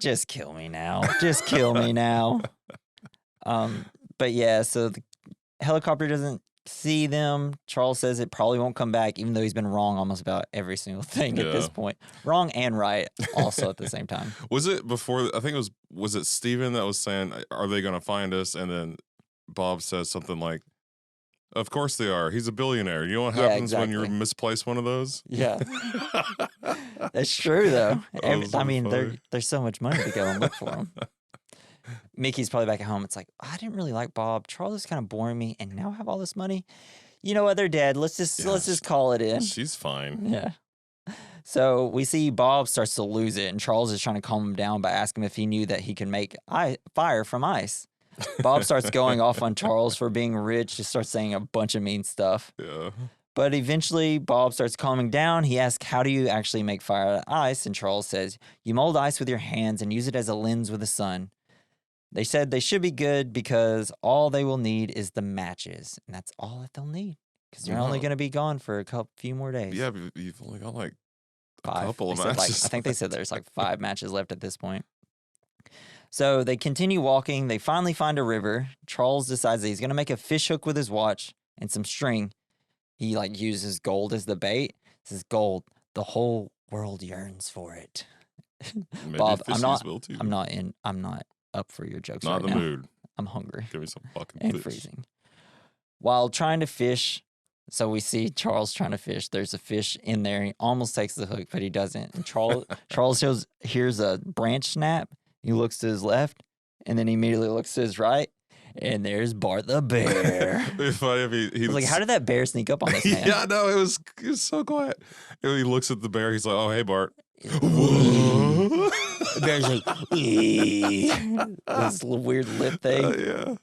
Speaker 1: just kill me now. Just kill me now. But yeah, so the helicopter doesn't see them. Charles says it probably won't come back, even though he's been wrong almost about every single thing at this point. Wrong and right also at the same time.
Speaker 2: Was it before? I think it was it Steven that was saying, are they going to find us? And then Bob says something like, of course they are. He's a billionaire. You know what happens when you misplace one of those?
Speaker 1: Yeah. That's true, though.
Speaker 2: I mean,
Speaker 1: there's so much money to go and look for them. Mickey's probably back at home. It's like, I didn't really like Bob. Charles is kind of boring me, and now I have all this money. You know what? They're dead. Let's just call it in.
Speaker 2: She's fine.
Speaker 1: Yeah. So we see Bob starts to lose it, and Charles is trying to calm him down by asking him if he knew that he can make fire from ice. Bob starts going off on Charles for being rich, just starts saying a bunch of mean stuff.
Speaker 2: Yeah.
Speaker 1: But eventually, Bob starts calming down. He asks, how do you actually make fire out of ice? And Charles says, you mold ice with your hands and use it as a lens with the sun. They said they should be good because all they will need is the matches. And that's all that they'll need because they're only going to be gone for a few more days.
Speaker 2: Yeah, but you've only got like a
Speaker 1: 5.
Speaker 2: couple of
Speaker 1: They said,
Speaker 2: matches.
Speaker 1: I think they said there's like 5 matches left at this point. So they continue walking. They finally find a river. Charles decides that he's going to make a fish hook with his watch and some string. He like uses gold as the bait. This is gold. The whole world yearns for it. Bob, I'm not up for your jokes
Speaker 2: Not
Speaker 1: right
Speaker 2: in
Speaker 1: now.
Speaker 2: the mood.
Speaker 1: I'm hungry
Speaker 2: Give me some fucking
Speaker 1: and
Speaker 2: fish.
Speaker 1: freezing. While trying to fish, so we see Charles trying to fish. There's a fish in there. He almost takes the hook, but he doesn't. And Charles hears a branch snap. He looks to his left, and then he immediately looks to his right, and there's Bart the Bear.
Speaker 2: It'd be funny if he
Speaker 1: was like, how did that bear sneak up on this man?
Speaker 2: Yeah, no, it was so quiet. And he looks at the bear. He's like, oh, hey, Bart.
Speaker 1: The bear's like, this little weird lip thing.
Speaker 2: Yeah.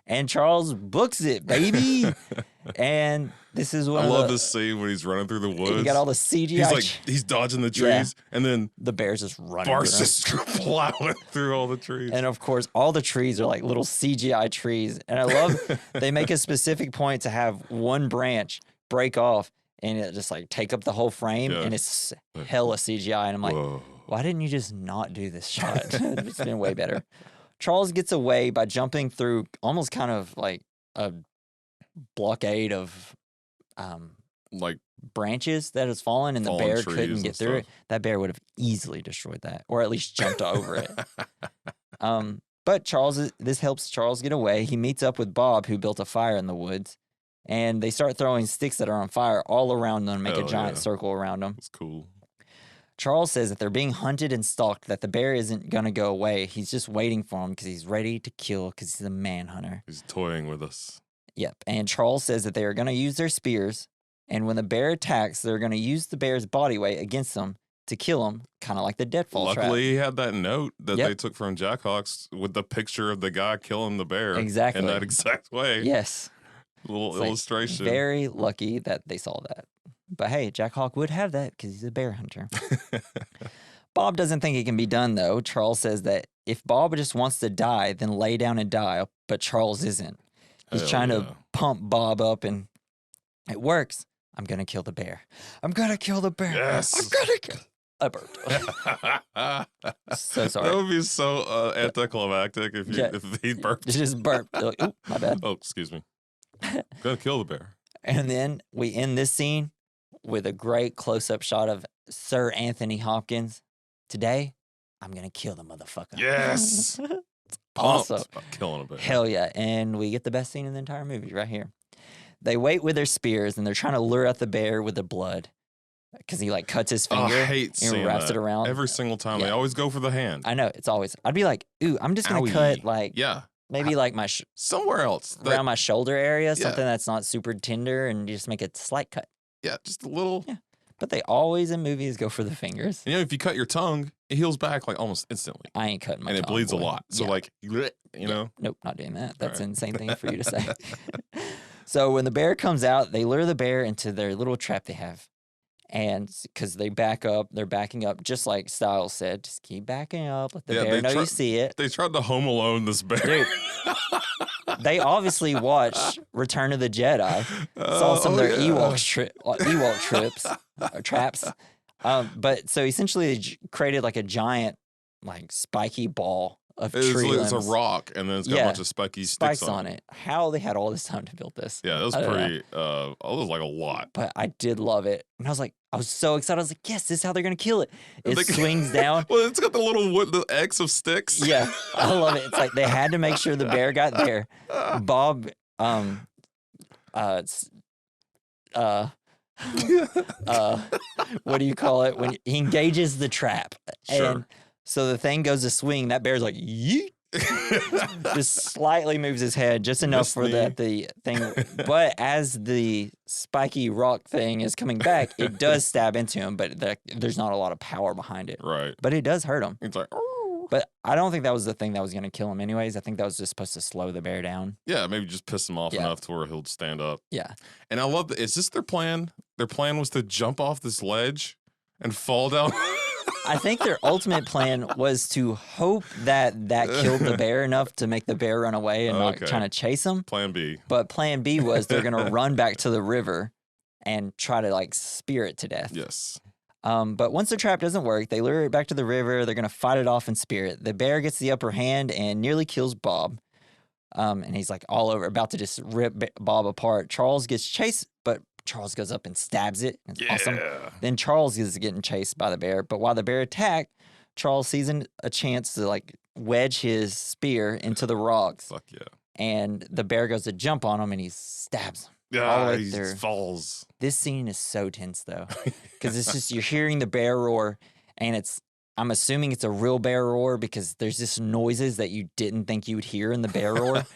Speaker 1: And Charles books it, baby. And this is one
Speaker 2: I love this scene when he's running through the woods.
Speaker 1: You got all the CGI.
Speaker 2: He's dodging the trees, and then
Speaker 1: the bear's just running.
Speaker 2: Bart's just plowing through all the trees.
Speaker 1: And of course, all the trees are like little CGI trees. And I love they make a specific point to have one branch break off and it just like take up the whole frame, and it's hella CGI. And I'm like,
Speaker 2: whoa.
Speaker 1: Why didn't you just not do this shot? It's been way better. Charles gets away by jumping through almost kind of like a blockade of
Speaker 2: like
Speaker 1: branches that has fallen, and the bear
Speaker 2: trees
Speaker 1: couldn't
Speaker 2: and
Speaker 1: get through it.
Speaker 2: stuff.
Speaker 1: That bear would have easily destroyed that, or at least jumped over it. But this helps Charles get away. He meets up with Bob, who built a fire in the woods, and they start throwing sticks that are on fire all around them, make a giant circle around them.
Speaker 2: It's cool.
Speaker 1: Charles says that they're being hunted and stalked, that the bear isn't going to go away. He's just waiting for them because he's ready to kill because he's a manhunter.
Speaker 2: He's toying with us.
Speaker 1: Yep. And Charles says that they are going to use their spears, and when the bear attacks, they're going to use the bear's body weight against them to kill him, kind of like the deadfall trap.
Speaker 2: Luckily, he had that note that they took from Jack Hawks with the picture of the guy killing the bear.
Speaker 1: Exactly.
Speaker 2: In that exact way.
Speaker 1: Yes.
Speaker 2: Little illustration.
Speaker 1: Very lucky that they saw that. But hey, Jack Hawk would have that because he's a bear hunter. Bob doesn't think it can be done, though. Charles says that if Bob just wants to die, then lay down and die, but Charles isn't. He's trying to pump Bob up, and it works. I'm going to kill the bear. I'm going to kill the bear.
Speaker 2: Yes.
Speaker 1: I'm going to kill. I burped. So sorry.
Speaker 2: That would be so anticlimactic if he burped.
Speaker 1: Just burped. Like, oh, my bad.
Speaker 2: Oh, excuse me. Gonna kill the bear.
Speaker 1: And then we end this scene with a great close-up shot of Sir Anthony Hopkins. Today, I'm going to kill the motherfucker.
Speaker 2: Yes.
Speaker 1: It's awesome.
Speaker 2: About killing a bear.
Speaker 1: Hell yeah. And we get the best scene in the entire movie right here. They wait with their spears, and they're trying to lure out the bear with the blood because he like cuts his finger and wraps it around.
Speaker 2: Every single time. They always go for the hand.
Speaker 1: I know. It's always. I'd be like, ooh, I'm just going to cut like maybe like my
Speaker 2: somewhere else.
Speaker 1: Around my shoulder area, something that's not super tender, and you just make a slight cut.
Speaker 2: Yeah, just a little.
Speaker 1: Yeah. But they always in movies go for the fingers.
Speaker 2: You know, if you cut your tongue, it heals back like almost instantly.
Speaker 1: I ain't cutting my tongue.
Speaker 2: And it bleeds a lot. So like, you know.
Speaker 1: Nope, not doing that. That's an insane thing for you to say. So when the bear comes out, they lure the bear into their little trap they have. And because they back up, they're backing up, just like Styles said. Just keep backing up. Let the bear know you see it.
Speaker 2: They tried to Home Alone this bear.
Speaker 1: Dude, they obviously watched Return of the Jedi. Saw some of their Ewok traps. But so essentially they created like a giant, like spiky ball of
Speaker 2: It's,
Speaker 1: tree
Speaker 2: it's a
Speaker 1: limbs.
Speaker 2: rock, and then it's got a bunch of spiky sticks
Speaker 1: on it. How they had all this time to build this?
Speaker 2: Yeah, that was
Speaker 1: I don't know.
Speaker 2: pretty. It was like a lot.
Speaker 1: But I did love it, and I was so excited. I was like, yes, this is how they're gonna kill it. It
Speaker 2: They-
Speaker 1: swings down.
Speaker 2: Well, it's got the little the X of sticks.
Speaker 1: Yeah, I love it. It's like they had to make sure the bear got there. Bob, what do you call it when he engages the trap?
Speaker 2: Sure.
Speaker 1: And so the thing goes to swing. That bear's like, yeet. Just slightly moves his head just enough for that the thing. But as the spiky rock thing is coming back, it does stab into him, but there's not a lot of power behind it.
Speaker 2: Right.
Speaker 1: But it does hurt him.
Speaker 2: It's like,
Speaker 1: But I don't think that was the thing that was going to kill him anyways. I think that was just supposed to slow the bear down.
Speaker 2: yeah, maybe just piss him off enough to where he'll stand up.
Speaker 1: Yeah.
Speaker 2: And I love that. Is this their plan? Their plan was to jump off this ledge and fall down.
Speaker 1: I think their ultimate plan was to hope that killed the bear enough to make the bear run away and not trying to chase him.
Speaker 2: Plan B.
Speaker 1: But plan B was they're going to run back to the river and try to like spear it to death.
Speaker 2: Yes.
Speaker 1: But once the trap doesn't work, they lure it back to the river. They're going to fight it off in spirit. The bear gets the upper hand and nearly kills Bob. And he's like all over, about to just rip Bob apart. Charles gets chased, but Charles goes up and stabs it. It's awesome. Then Charles is getting chased by the bear. But while the bear attacked, Charles sees a chance to like wedge his spear into the rocks.
Speaker 2: Fuck yeah.
Speaker 1: And the bear goes to jump on him and he stabs him.
Speaker 2: Yeah, he falls.
Speaker 1: This scene is so tense though, because it's just you're hearing the bear roar, and I'm assuming it's a real bear roar because there's just noises that you didn't think you would hear in the bear roar.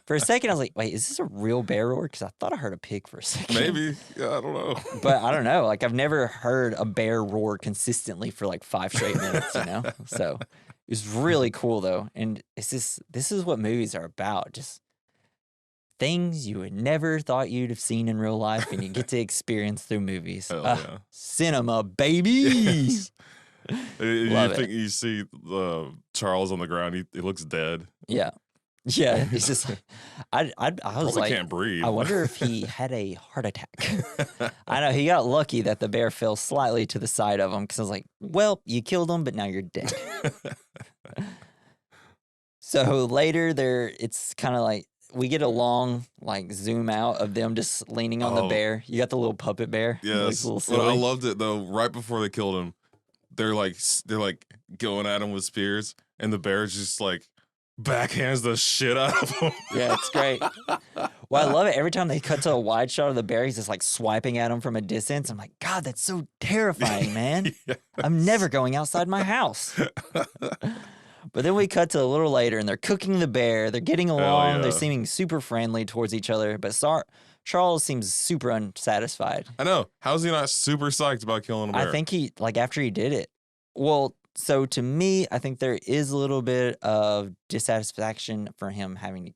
Speaker 1: For a second, I was like, wait, is this a real bear roar? Because I thought I heard a pig for a second.
Speaker 2: Maybe. Yeah, I don't know.
Speaker 1: But I don't know. Like I've never heard a bear roar consistently for like 5 straight minutes, you know? So it was really cool though. And this is what movies are about. Just things you would never thought you'd have seen in real life and you get to experience through movies.
Speaker 2: Hell yeah.
Speaker 1: Cinema, baby.
Speaker 2: Yes.
Speaker 1: Love
Speaker 2: think you see Charles on the ground, he looks dead.
Speaker 1: Yeah. Yeah. It's just like, I was
Speaker 2: Probably
Speaker 1: like,
Speaker 2: can't breathe.
Speaker 1: I wonder if he had a heart attack. I know he got lucky that the bear fell slightly to the side of him because I was like, well, you killed him, but now you're dead. So later it's kind of like, we get a long like zoom out of them just leaning on the bear. You got the little puppet bear.
Speaker 2: Yes. I loved it though. Right before they killed him, they're like going at him with spears, and the bear just like backhands the shit out of him.
Speaker 1: Yeah, it's great. Well, I love it. Every time they cut to a wide shot of the bear, he's just like swiping at him from a distance. I'm like, God, that's so terrifying, man.
Speaker 2: Yes.
Speaker 1: I'm never going outside my house. But then we cut to a little later, and they're cooking the bear. They're getting along.
Speaker 2: yeah.
Speaker 1: They're seeming super friendly towards each other. But Charles seems super unsatisfied.
Speaker 2: I know. How's he not super psyched about killing a bear?
Speaker 1: I think he, like, after he did it. Well, so to me, I think there is a little bit of dissatisfaction for him having to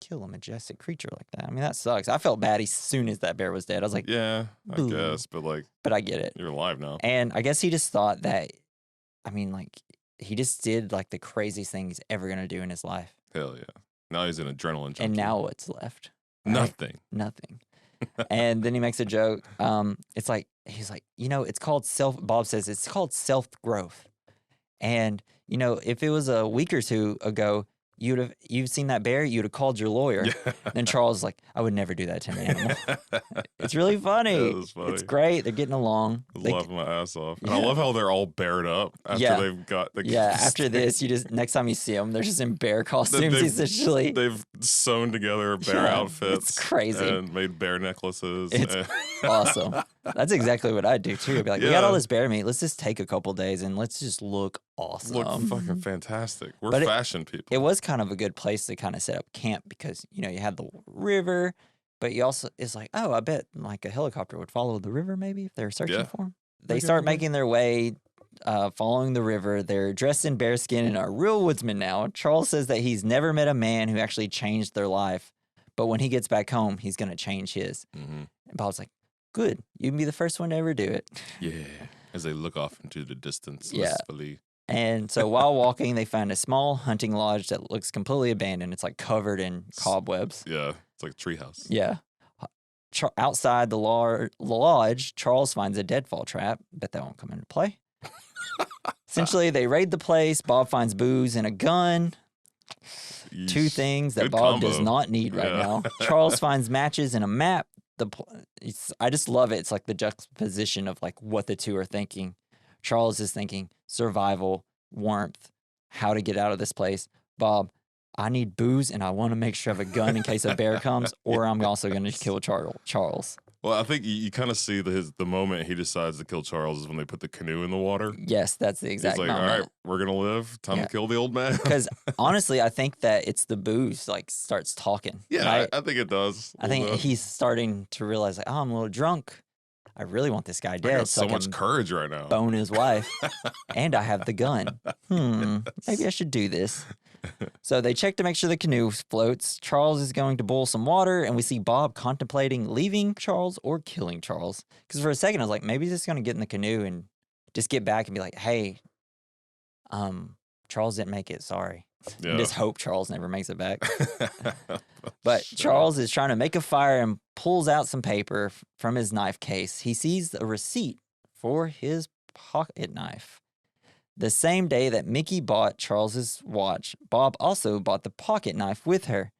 Speaker 1: kill a majestic creature like that. I mean, that sucks. I felt bad as soon as that bear was dead. I was like,
Speaker 2: yeah, I
Speaker 1: Boo.
Speaker 2: guess, but like,
Speaker 1: but I get it.
Speaker 2: you're alive now.
Speaker 1: And I guess he just thought that, I mean, like, he just did like the craziest thing he's ever going to do in his life.
Speaker 2: Hell yeah. Now he's an adrenaline junkie.
Speaker 1: And now what's left? Right?
Speaker 2: Nothing.
Speaker 1: Nothing. And then he makes a joke. It's like, he's like, it's called Bob says it's called self-growth. And, if it was a week or two ago, you've seen that bear, you'd have called your lawyer. And Charles is like, I would never do that to an animal. It's really funny.
Speaker 2: That was funny.
Speaker 1: It's great. They're getting along.
Speaker 2: I was laughing my ass off. And I love how they're all bared up after they've got the
Speaker 1: after this, next time you see them, they're just in bear costumes, essentially.
Speaker 2: They've sewn together bear outfits.
Speaker 1: It's crazy.
Speaker 2: And made bear necklaces.
Speaker 1: It's awesome. That's exactly what I'd do too. I'd be like, we got all this bear meat. Let's just take a couple days and let's just look awesome.
Speaker 2: Look fucking fantastic. We're
Speaker 1: But
Speaker 2: fashion people.
Speaker 1: It was kind of a good place to kind of set up camp because, you had the river, but you also, it's like, oh, I bet like a helicopter would follow the river maybe if they're searching for him. They start making their way, following the river. They're dressed in bearskin and are real woodsmen now. Charles says that he's never met a man who actually changed their life, but when he gets back home, he's going to change his.
Speaker 2: Mm-hmm.
Speaker 1: And Bob's like, good. You can be the first one to ever do it.
Speaker 2: Yeah. As they look off into the distance.
Speaker 1: Yeah.
Speaker 2: Wistfully.
Speaker 1: And so while walking, they find a small hunting lodge that looks completely abandoned. It's like covered in cobwebs.
Speaker 2: Yeah. It's like a treehouse.
Speaker 1: Yeah. Outside the lodge, Charles finds a deadfall trap. Bet that won't come into play. Essentially, they raid the place. Bob finds booze and a gun. Two things that
Speaker 2: Good
Speaker 1: Bob
Speaker 2: combo.
Speaker 1: does not need right now. Charles finds matches and a map. I just love it. It's like the juxtaposition of like what the two are thinking. Charles is thinking survival, warmth, how to get out of this place. Bob, I need booze and I want to make sure I have a gun in case a bear comes, or I'm also going to kill Charles.
Speaker 2: Well, I think you kind of see the moment he decides to kill Charles is when they put the canoe in the water.
Speaker 1: Yes, that's the exact
Speaker 2: He's like,
Speaker 1: moment.
Speaker 2: all right, we're going to live. Time to kill the old man.
Speaker 1: Because honestly, I think that it's the booze like starts talking.
Speaker 2: Yeah,
Speaker 1: right?
Speaker 2: I think it does.
Speaker 1: I think he's starting to realize like, oh, I'm a little drunk. I really want this guy dead.
Speaker 2: I got so much courage right now.
Speaker 1: Bone his wife. And I have the gun. Maybe I should do this. So they check to make sure the canoe floats. Charles is going to boil some water, and we see Bob contemplating leaving Charles or killing Charles. Because for a second, I was like, maybe he's just going to get in the canoe and just get back and be like, hey, Charles didn't make it. Sorry. Yeah. And just hope Charles never makes it back. But Charles is trying to make a fire and pulls out some paper from his knife case. He sees a receipt for his pocket knife. The same day that Mickey bought Charles's watch, Bob also bought the pocket knife with her.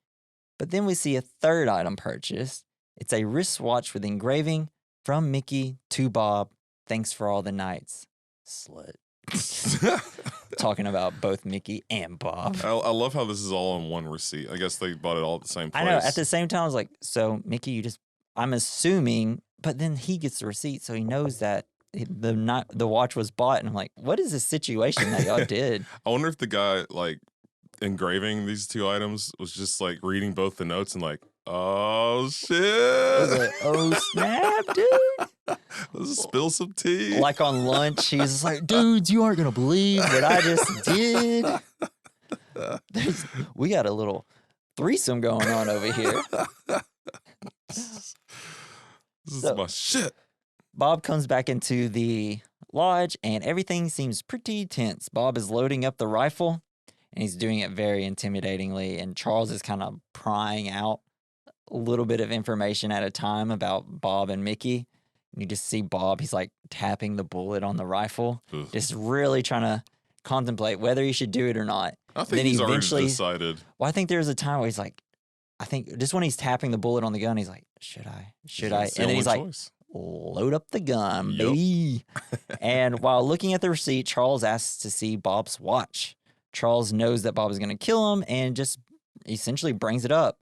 Speaker 1: But then we see a third item purchased. It's a wristwatch with engraving from Mickey to Bob. Thanks for all the nights. Slut. Talking about both Mickey and Bob.
Speaker 2: I love how this is all on one receipt. I guess they bought it all at the same place.
Speaker 1: I know. At the same time, I was like, so Mickey, I'm assuming, but then he gets the receipt, so he knows that the watch was bought. And I'm like, what is this situation that y'all did?
Speaker 2: I wonder if the guy like engraving these two items was just like reading both the notes and like, oh shit.
Speaker 1: Was it, oh snap, dude?
Speaker 2: Let's spill some tea.
Speaker 1: Like on lunch, he's just like, dudes, you aren't gonna believe what I just did. We got a little threesome going on over here.
Speaker 2: This is my shit.
Speaker 1: Bob comes back into the lodge and everything seems pretty tense. Bob is loading up the rifle and he's doing it very intimidatingly. And Charles is kind of prying out a little bit of information at a time about Bob and Mickey. And you just see Bob, he's like tapping the bullet on the rifle, just really trying to contemplate whether he should do it or not.
Speaker 2: I think he's already decided.
Speaker 1: Well, I think there was a time where he's like, I think just when he's tapping the bullet on the gun, he's like, should I? And then he's like, load up the gun, baby. And while looking at the receipt, Charles asks to see Bob's watch. Charles knows that Bob is going to kill him and just essentially brings it up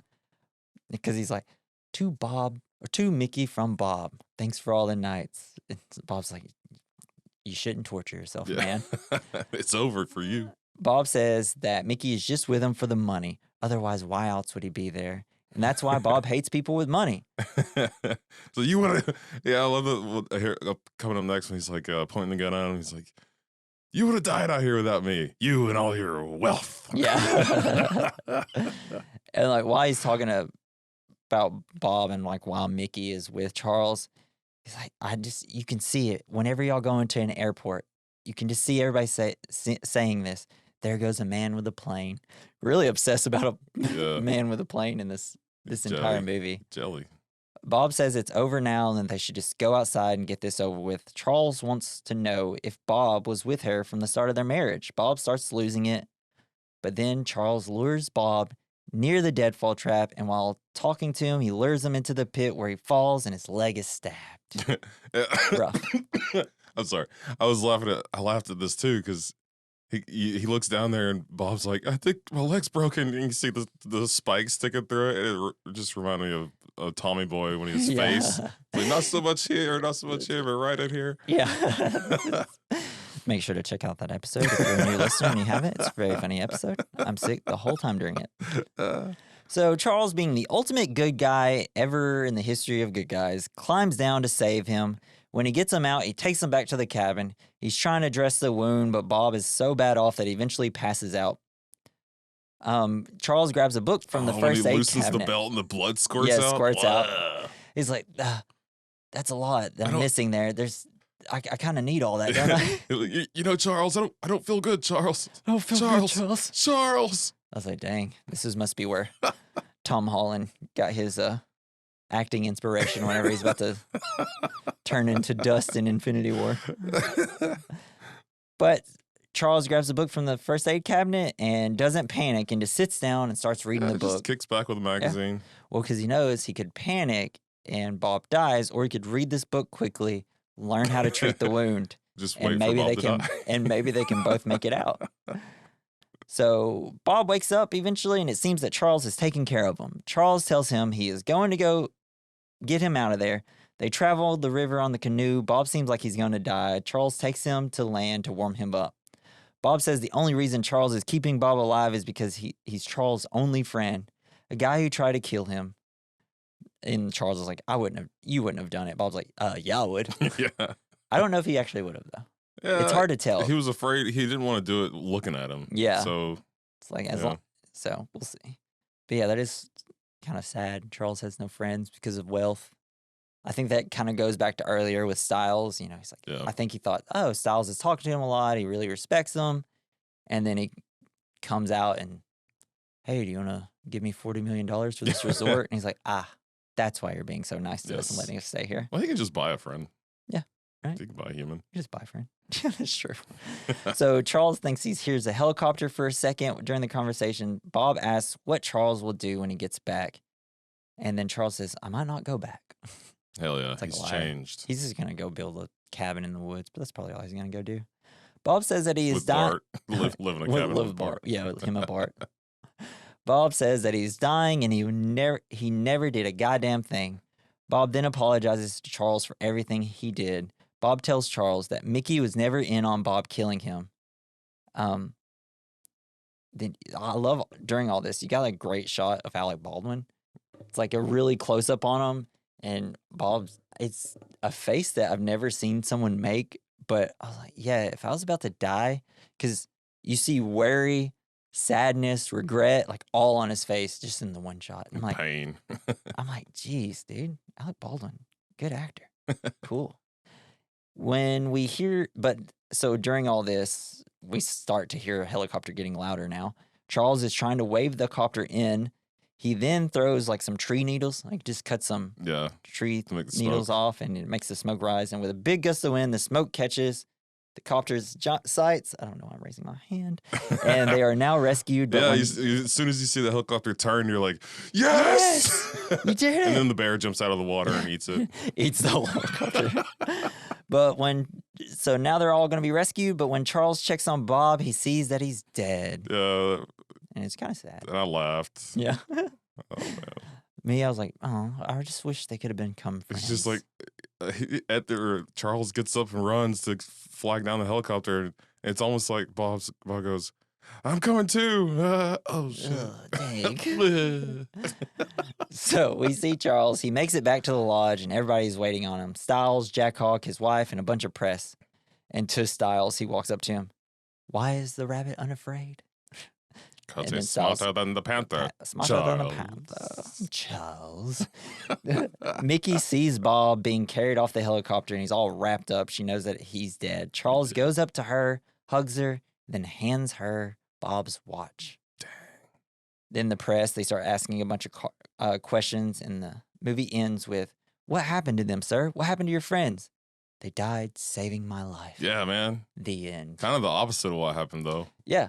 Speaker 1: because he's like, to Mickey from Bob. Thanks for all the nights. And Bob's like, you shouldn't torture yourself, man.
Speaker 2: It's over for you.
Speaker 1: Bob says that Mickey is just with him for the money. Otherwise, why else would he be there? And that's why Bob hates people with money.
Speaker 2: So you want to... Yeah, I love that. Coming up next when he's like pointing the gun at him. He's like, you would have died out here without me. You and all your wealth.
Speaker 1: Yeah. And like while he's talking about Bob and like while Mickey is with Charles, he's like, you can see it. Whenever y'all go into an airport, you can just see everybody saying this. There goes a man with a plane. Really obsessed about a man with a plane in this entire movie.
Speaker 2: Jelly.
Speaker 1: Bob says it's over now and that they should just go outside and get this over with. Charles wants to know if Bob was with her from the start of their marriage. Bob starts losing it, but then Charles lures Bob near the deadfall trap, and while talking to him, he lures him into the pit where he falls and his leg is stabbed. Rough.
Speaker 2: I'm sorry. I laughed at this too because he looks down there and Bob's like, I think my leg's broken. And you can see the spikes sticking through it. It just reminded me of Tommy Boy when his face. Like, not so much here, but right in here.
Speaker 1: Yeah. Make sure to check out that episode if you're a new listener and you haven't. It's a very funny episode. I'm sick the whole time during it. So Charles, being the ultimate good guy ever in the history of good guys, climbs down to save him. When he gets him out, he takes him back to the cabin. He's trying to dress the wound, but Bob is so bad off that he eventually passes out. Charles grabs a book from the first aid cabinet.
Speaker 2: He loosens the belt and the blood squirts out?
Speaker 1: Yeah, squirts out. He's like, that's a lot that I'm missing there. I kind of need all that, don't I?
Speaker 2: You know, Charles, I don't feel good, Charles.
Speaker 1: I don't feel good, Charles.
Speaker 2: Charles.
Speaker 1: I was like, dang, must be where Tom Holland got his acting inspiration whenever he's about to turn into dust in Infinity War. But Charles grabs a book from the first aid cabinet and doesn't panic and just sits down and starts reading the
Speaker 2: just
Speaker 1: book.
Speaker 2: kicks back with a magazine.
Speaker 1: Well, because he knows he could panic and Bob dies, or he could read this book quickly, learn how to treat the wound,
Speaker 2: Just
Speaker 1: and
Speaker 2: wait
Speaker 1: maybe
Speaker 2: for Bob
Speaker 1: they
Speaker 2: to
Speaker 1: can
Speaker 2: die.
Speaker 1: and maybe they can both make it out. So Bob wakes up eventually, and it seems that Charles is taking care of him. Charles tells him he is going to go get him out of there. They travel the river on the canoe. Bob seems like he's going to die. Charles takes him to land to warm him up. Bob says the only reason Charles is keeping Bob alive is because he's Charles' only friend, a guy who tried to kill him. And Charles is like, you wouldn't have done it. Bob's like, yeah, I would.
Speaker 2: Yeah.
Speaker 1: I don't know if he actually would have, though.
Speaker 2: Yeah,
Speaker 1: It's hard to tell.
Speaker 2: He was afraid. He didn't want to do it looking at him.
Speaker 1: Yeah.
Speaker 2: So
Speaker 1: It's like,
Speaker 2: yeah.
Speaker 1: So we'll see. But yeah, that is kind of sad. Charles has no friends because of wealth. I think that kind of goes back to earlier with Styles. You know, he's like,
Speaker 2: Yeah.
Speaker 1: I think he thought, oh, Styles is talking to him a lot. He really respects him. And then he comes out and, hey, do you want to give me $40 million for this resort? And he's like, that's why you're being so nice to us and
Speaker 2: Yes.
Speaker 1: letting us stay here.
Speaker 2: Well, he can just buy a friend.
Speaker 1: Yeah, right.
Speaker 2: He can buy a human.
Speaker 1: You just buy a friend. That's true. So Charles thinks he hears a helicopter for a second during the conversation. Bob asks what Charles will do when he gets back. And then Charles says, I might not go back.
Speaker 2: Hell yeah,
Speaker 1: It's like a
Speaker 2: he's
Speaker 1: liar.
Speaker 2: changed.
Speaker 1: He's just going to go build a cabin in the woods, but that's probably all he's going to go do. Bob says that he is
Speaker 2: With
Speaker 1: dying.
Speaker 2: Bart, live in a cabin with Bart.
Speaker 1: Yeah, with him and Bart. Bob says that he's dying and he never did a goddamn thing. Bob then apologizes to Charles for everything he did. Bob tells Charles that Mickey was never in on Bob killing him. Then I love during all this, you got a great shot of Alec Baldwin. It's like a really close up on him, and Bob's. It's a face that I've never seen someone make. But I was like, yeah, if I was about to die, because you see worry, sadness, regret, like all on his face, just in the one shot. And
Speaker 2: Pain.
Speaker 1: I'm like, geez, dude, Alec Baldwin, good actor, cool. When we hear, so during all this, we start to hear a helicopter getting louder now. Charles is trying to wave the copter in. He then throws like some tree needles, like just cut some tree
Speaker 2: To make the
Speaker 1: needles
Speaker 2: smoke.
Speaker 1: off, and it makes the smoke rise. And with a big gust of wind, the smoke catches the copter's sights. I don't know why I'm raising my hand. And they are now rescued. But
Speaker 2: Yeah, as soon as you see the helicopter turn, you're like, yes!
Speaker 1: You did it!
Speaker 2: And then the bear jumps out of the water and eats it.
Speaker 1: Eats the whole helicopter. So now they're all going to be rescued, but when Charles checks on Bob, he sees that he's dead. And it's kind of sad.
Speaker 2: And I laughed.
Speaker 1: Yeah.
Speaker 2: Oh, man.
Speaker 1: Me, I was like, oh, I just wish they could have become friends.
Speaker 2: It's just like, Charles gets up and runs to flag down the helicopter. And it's almost like Bob goes, I'm coming too. Oh, shit.
Speaker 1: Dang. So we see Charles. He makes it back to the lodge, and everybody's waiting on him. Styles, Jack Hawk, his wife, and a bunch of press. And to Styles, he walks up to him. Why is the rabbit unafraid?
Speaker 2: Because
Speaker 1: And
Speaker 2: he's
Speaker 1: then
Speaker 2: smarter than the panther.
Speaker 1: Smarter than the panther. Charles. Mickey sees Bob being carried off the helicopter, and he's all wrapped up. She knows that he's dead. Charles goes up to her, hugs her, then hands her Bob's watch.
Speaker 2: Dang.
Speaker 1: Then the press, they start asking a bunch of questions, and the movie ends with, what happened to them, sir? What happened to your friends? They died saving my life.
Speaker 2: Yeah, man.
Speaker 1: The end.
Speaker 2: Kind of the opposite of what happened, though.
Speaker 1: Yeah.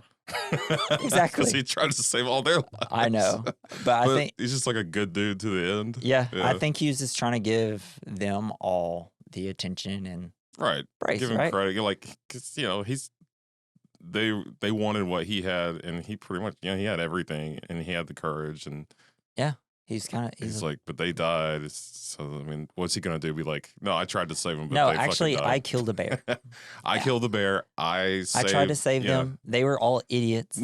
Speaker 1: Exactly.
Speaker 2: Because he tried to save all their lives.
Speaker 1: I know. But I think
Speaker 2: he's just like a good dude to the end.
Speaker 1: Yeah, I think he was just trying to give them all the attention and
Speaker 2: Right.
Speaker 1: praise,
Speaker 2: Give him
Speaker 1: right?
Speaker 2: credit. You're like, because, they wanted what he had, and he pretty much, he had everything, and he had the courage, and
Speaker 1: He's kind of
Speaker 2: he's like, but they died. So, I mean, what's he going to do? Be like, no, I tried to save him, but
Speaker 1: no,
Speaker 2: they fucking
Speaker 1: actually,
Speaker 2: died.
Speaker 1: I killed a bear.
Speaker 2: I killed the bear. I
Speaker 1: tried to save them. They were all idiots.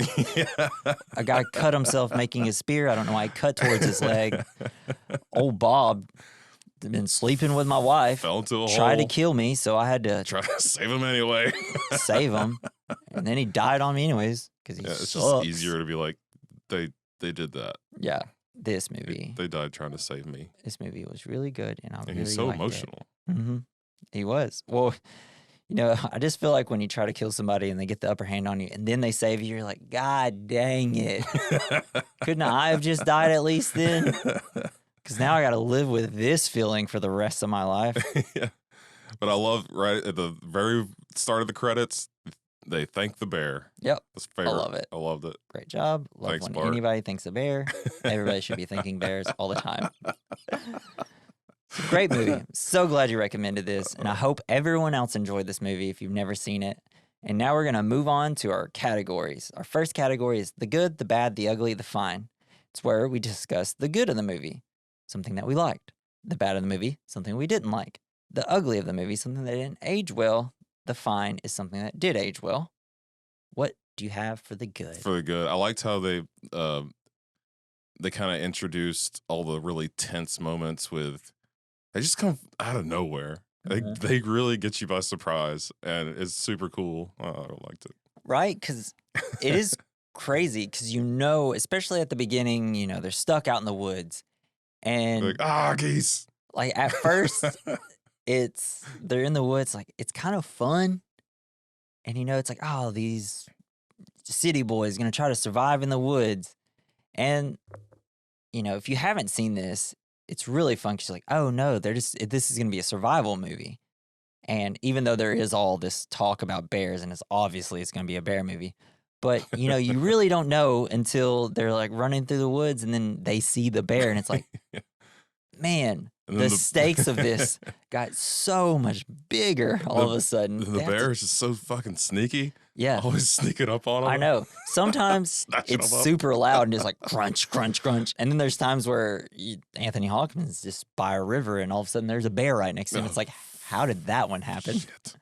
Speaker 1: A guy cut himself making a spear. I don't know why he cut towards his leg. Old Bob had been sleeping with my wife.
Speaker 2: Fell into a
Speaker 1: Tried to
Speaker 2: hole.
Speaker 1: kill me, so I had to
Speaker 2: Try to save him anyway.
Speaker 1: save him. And then he died on me anyways because he
Speaker 2: It's
Speaker 1: sucks.
Speaker 2: just easier to be like, they did that.
Speaker 1: Yeah, this movie.
Speaker 2: They died trying to save me.
Speaker 1: This movie was really good, and I
Speaker 2: And
Speaker 1: really
Speaker 2: he's so
Speaker 1: liked
Speaker 2: emotional.
Speaker 1: it. Mm-hmm. He was. Well, I just feel like when you try to kill somebody and they get the upper hand on you, and then they save you, you're like, God dang it! Couldn't I have just died at least then? Because now I got to live with this feeling for the rest of my life.
Speaker 2: Yeah. But I love right at the very start of the credits, They thank the bear.
Speaker 1: Yep.
Speaker 2: That's favorite.
Speaker 1: I love it.
Speaker 2: I loved it.
Speaker 1: Great job. Love
Speaker 2: Thanks,
Speaker 1: when
Speaker 2: Bart.
Speaker 1: anybody thinks a bear. Everybody should be thinking bears all the time. It's a great movie. I'm so glad you recommended this, and I hope everyone else enjoyed this movie if you've never seen it. And now we're going to move on to our categories. Our first category is the good, the bad, the ugly, the fine. It's where we discuss the good of the movie, something that we liked. The bad of the movie, something we didn't like. The ugly of the movie, something that didn't age well. The fine is something that did age well. What do you have for the good?
Speaker 2: For the good, I liked how they kind of introduced all the really tense moments with. They just come out of nowhere. They really get you by surprise, and it's super cool. I liked it.
Speaker 1: Right? Because it is crazy. Because especially at the beginning, they're stuck out in the woods, and
Speaker 2: geese.
Speaker 1: Like at first, they're in the woods. Like it's kind of fun, and it's like, oh, these city boys gonna try to survive in the woods, and if you haven't seen this, it's really fun. Cause you're like, oh no, this is gonna be a survival movie, and even though there is all this talk about bears, and it's gonna be a bear movie, but you really don't know until they're like running through the woods, and then they see the bear, and it's like, man. The stakes of this got so much bigger all of a sudden.
Speaker 2: The bear is just so fucking sneaky.
Speaker 1: Yeah.
Speaker 2: Always sneaking up on him.
Speaker 1: I know. Sometimes it's super loud and just like crunch, crunch, crunch. And then there's times where Anthony Hopkins is just by a river and all of a sudden there's a bear right next to him. It's like, how did that one happen?
Speaker 2: Shit.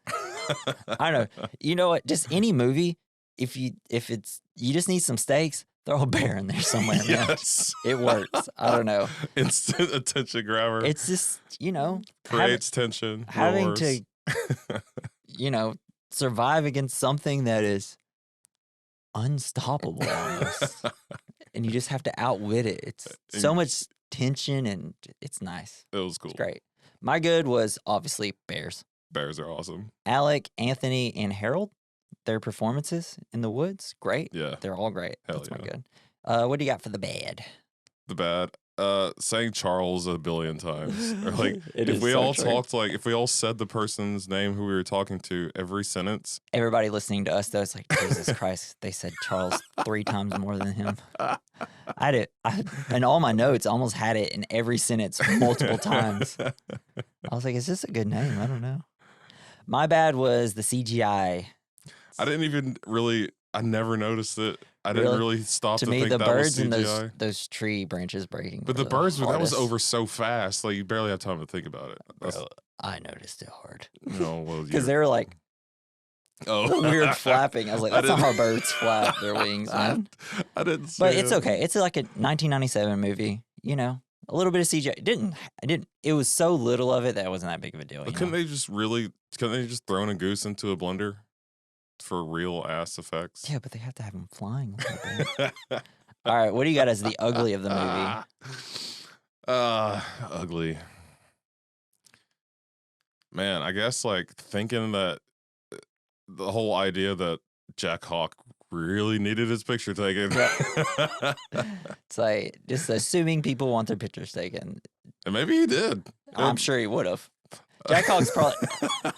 Speaker 1: I don't know. You know what? Just any movie, if you just need some stakes, throw a bear in there somewhere, man.
Speaker 2: Yes.
Speaker 1: It works. I don't know.
Speaker 2: Instant attention grabber.
Speaker 1: It's just,
Speaker 2: creates tension.
Speaker 1: Having
Speaker 2: roars.
Speaker 1: to, survive against something that is unstoppable almost. And you just have to outwit it. It's so much tension and it's nice.
Speaker 2: It was cool.
Speaker 1: It's great. My good was obviously bears.
Speaker 2: Bears are awesome.
Speaker 1: Alec, Anthony, and Harold. Their performances in the woods, great.
Speaker 2: Yeah.
Speaker 1: They're all great.
Speaker 2: Hell
Speaker 1: That's my
Speaker 2: yeah.
Speaker 1: good. What do you got for the bad?
Speaker 2: The bad. Saying Charles a billion times. Or like
Speaker 1: It
Speaker 2: if
Speaker 1: is
Speaker 2: we
Speaker 1: so
Speaker 2: all
Speaker 1: true.
Speaker 2: talked if we all said the person's name who we were talking to every sentence.
Speaker 1: Everybody listening to us though, it's like, Jesus Christ, they said Charles 3 times more than him. I had it in all my notes, I almost had it in every sentence multiple times. I was like, is this a good name? I don't know. My bad was the CGI.
Speaker 2: I didn't even really. I never noticed it. I didn't really stop to
Speaker 1: me,
Speaker 2: think
Speaker 1: the
Speaker 2: that
Speaker 1: birds
Speaker 2: was
Speaker 1: and
Speaker 2: CGI.
Speaker 1: those tree branches breaking.
Speaker 2: But
Speaker 1: were
Speaker 2: the birds, that was
Speaker 1: hardest.
Speaker 2: over so fast. Like you barely have time to think about it.
Speaker 1: Bro, I noticed it hard
Speaker 2: Well,
Speaker 1: because they were like weird flapping. I was like, that's not how birds flap their wings, man.
Speaker 2: I didn't.
Speaker 1: But it's okay. It's like a 1997 movie. A little bit of CGI. It was so little of it that it wasn't that big of a deal.
Speaker 2: Couldn't they just thrown a goose into a blender for real ass effects?
Speaker 1: Yeah, but they have to have them flying a little bit. All right, what do you got as the ugly of the movie?
Speaker 2: Ugly. Man, I guess like thinking that the whole idea that Jack Hawk really needed his picture taken.
Speaker 1: It's like just assuming people want their pictures taken.
Speaker 2: And maybe he did.
Speaker 1: I'm sure he would have. Jack Hawk's probably.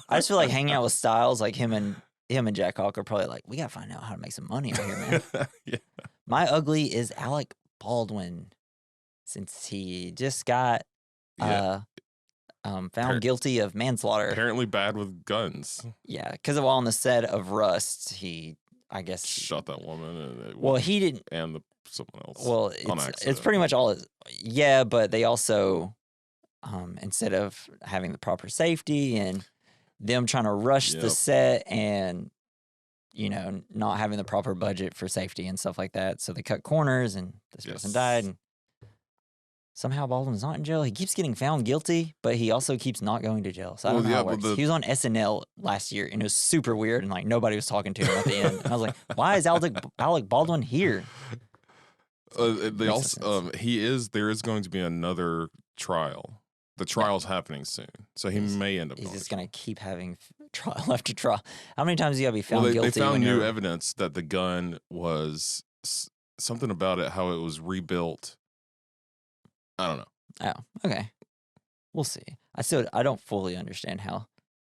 Speaker 1: I just feel like hanging out with Styles, like him and Jack Hawk are probably like, we gotta find out how to make some money out here, man.
Speaker 2: Yeah.
Speaker 1: My ugly is Alec Baldwin, since he just got found guilty of manslaughter.
Speaker 2: Apparently bad with guns.
Speaker 1: Yeah, because while on the set of Rust, he, I guess,
Speaker 2: shot that woman.
Speaker 1: And he didn't.
Speaker 2: And someone else.
Speaker 1: Well, it's pretty much all. Yeah, but they also, instead of having the proper safety and them trying to rush the set and, not having the proper budget for safety and stuff like that. So they cut corners and this person died. And somehow Baldwin's not in jail. He keeps getting found guilty, but he also keeps not going to jail. So I don't know how it works. He was on SNL last year and it was super weird and like nobody was talking to him at the end. And I was like, why is Alec Baldwin here?
Speaker 2: They also there is going to be another trial. The trial's happening soon, so he may end up.
Speaker 1: He's just gonna keep having trial after trial. How many times do you gotta be found guilty?
Speaker 2: They found new evidence that the gun was something about it, how it was rebuilt. I don't know.
Speaker 1: Oh, okay. We'll see. I don't fully understand how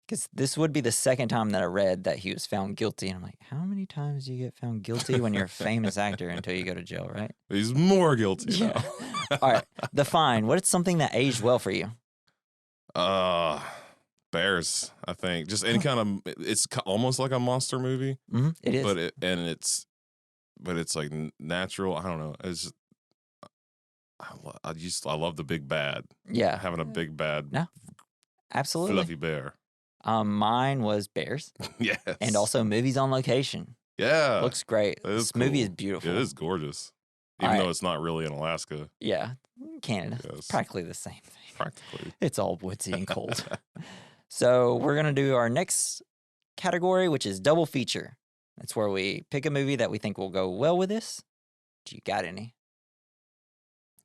Speaker 1: because this would be the second time that I read that he was found guilty. And I'm like, how many times do you get found guilty when you're a famous actor until you go to jail, right?
Speaker 2: He's more guilty
Speaker 1: Yeah.
Speaker 2: now.
Speaker 1: All right. The Fine. What is something that aged well for you?
Speaker 2: Bears, I think. Just any kind of, it's almost like a monster movie.
Speaker 1: Mm-hmm. It is.
Speaker 2: But it's like natural. I don't know. It's just, I love the big bad.
Speaker 1: Yeah.
Speaker 2: Having a big bad,
Speaker 1: No, absolutely.
Speaker 2: fluffy bear.
Speaker 1: Mine was Bears.
Speaker 2: Yes.
Speaker 1: And also movies on location.
Speaker 2: Yeah.
Speaker 1: Looks great. This movie is beautiful.
Speaker 2: It is gorgeous. Even though it's not really in Alaska.
Speaker 1: Yeah. Canada.
Speaker 2: Yes.
Speaker 1: It's practically the same thing.
Speaker 2: Practically.
Speaker 1: It's all woodsy and cold. So we're going to do our next category, which is double feature. That's where we pick a movie that we think will go well with this. Do you got any?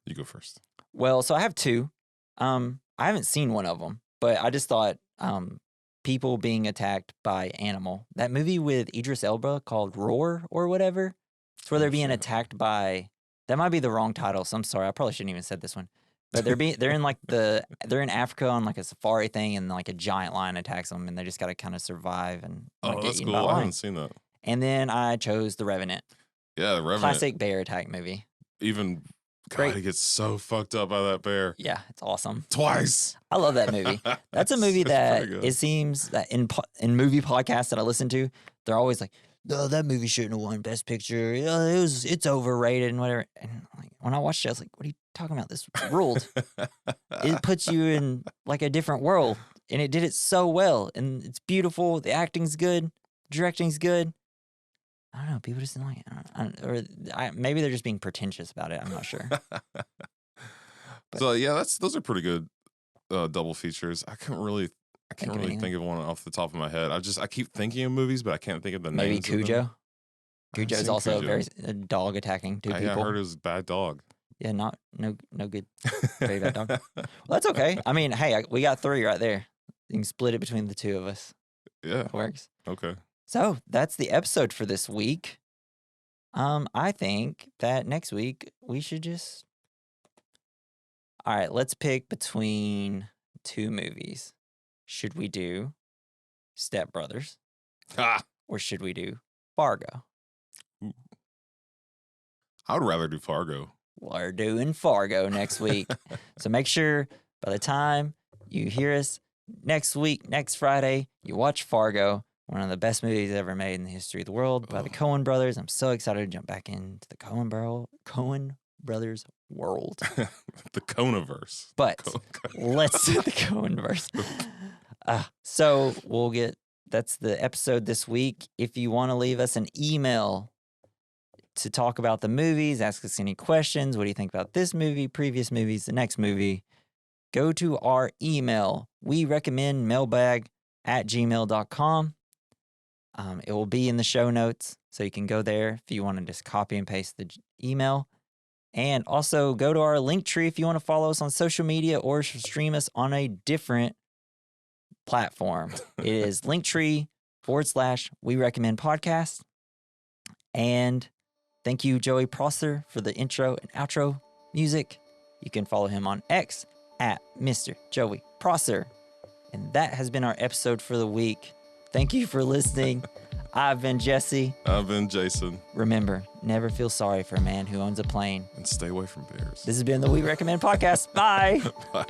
Speaker 2: You go first.
Speaker 1: Well, so I have two. I haven't seen one of them, but I just thought people being attacked by animal. That movie with Idris Elba called Roar or whatever. It's where they're being attacked by. That might be the wrong title, so I'm sorry. I probably shouldn't even said this one. But they're in Africa on like a safari thing, and like a giant lion attacks them, and they just got to kind of survive and
Speaker 2: get that's cool. I haven't seen that.
Speaker 1: And then I chose The Revenant.
Speaker 2: Yeah, The Revenant.
Speaker 1: Classic bear attack movie.
Speaker 2: Even God, he gets so fucked up by that bear.
Speaker 1: Yeah, it's awesome.
Speaker 2: Twice.
Speaker 1: I love that movie. That's a movie that it seems that in movie podcasts that I listen to, they're always like, "No, that movie shouldn't have won Best Picture. It's overrated and whatever." And like when I watched it, I was like, "What are you talking about? This ruled. It puts you in like a different world, and it did it so well, and it's beautiful. The acting's good, directing's good." I don't know. People just didn't like it. Maybe they're just being pretentious about it. I'm not sure.
Speaker 2: So yeah, those are pretty good double features. I can't really think of one off the top of my head. I keep thinking of movies, but I can't think of the names.
Speaker 1: Maybe Cujo. Cujo is also very dog attacking two people.
Speaker 2: I heard it was a bad dog.
Speaker 1: Yeah, no good. Very bad dog. Well, that's okay. I mean, hey, we got 3 right there. You can split it between the 2 of us.
Speaker 2: Yeah,
Speaker 1: it works.
Speaker 2: Okay.
Speaker 1: So that's the episode for this week. I think that next week we should just. All right, let's pick between 2 movies. Should we do Step Brothers? Or should we do Fargo?
Speaker 2: Ooh. I would rather do Fargo.
Speaker 1: We're doing Fargo next week. So make sure by the time you hear us next week, next Friday, you watch Fargo, one of the best movies ever made in the history of the world by the Coen brothers. I'm so excited to jump back into the Coen brothers world.
Speaker 2: The Coeniverse.
Speaker 1: But let's do the Coeniverse. So that's the episode this week. If you want to leave us an email to talk about the movies, ask us any questions. What do you think about this movie, previous movies, the next movie? Go to our email, werecommendmailbag@gmail.com. It will be in the show notes, so you can go there if you want to just copy and paste the email. And also go to our link tree if you want to follow us on social media or stream us on a different platform. It is linktree/We Recommend Podcast. And thank you, Joey Prosser, for the intro and outro music. You can follow him on X @Mr. Joey Prosser. And that has been our episode for the week. Thank you for listening. I've been Jesse.
Speaker 2: I've been Jason.
Speaker 1: Remember, never feel sorry for a man who owns a plane.
Speaker 2: And stay away from bears.
Speaker 1: This has been the We Recommend Podcast. Bye.
Speaker 2: Bye.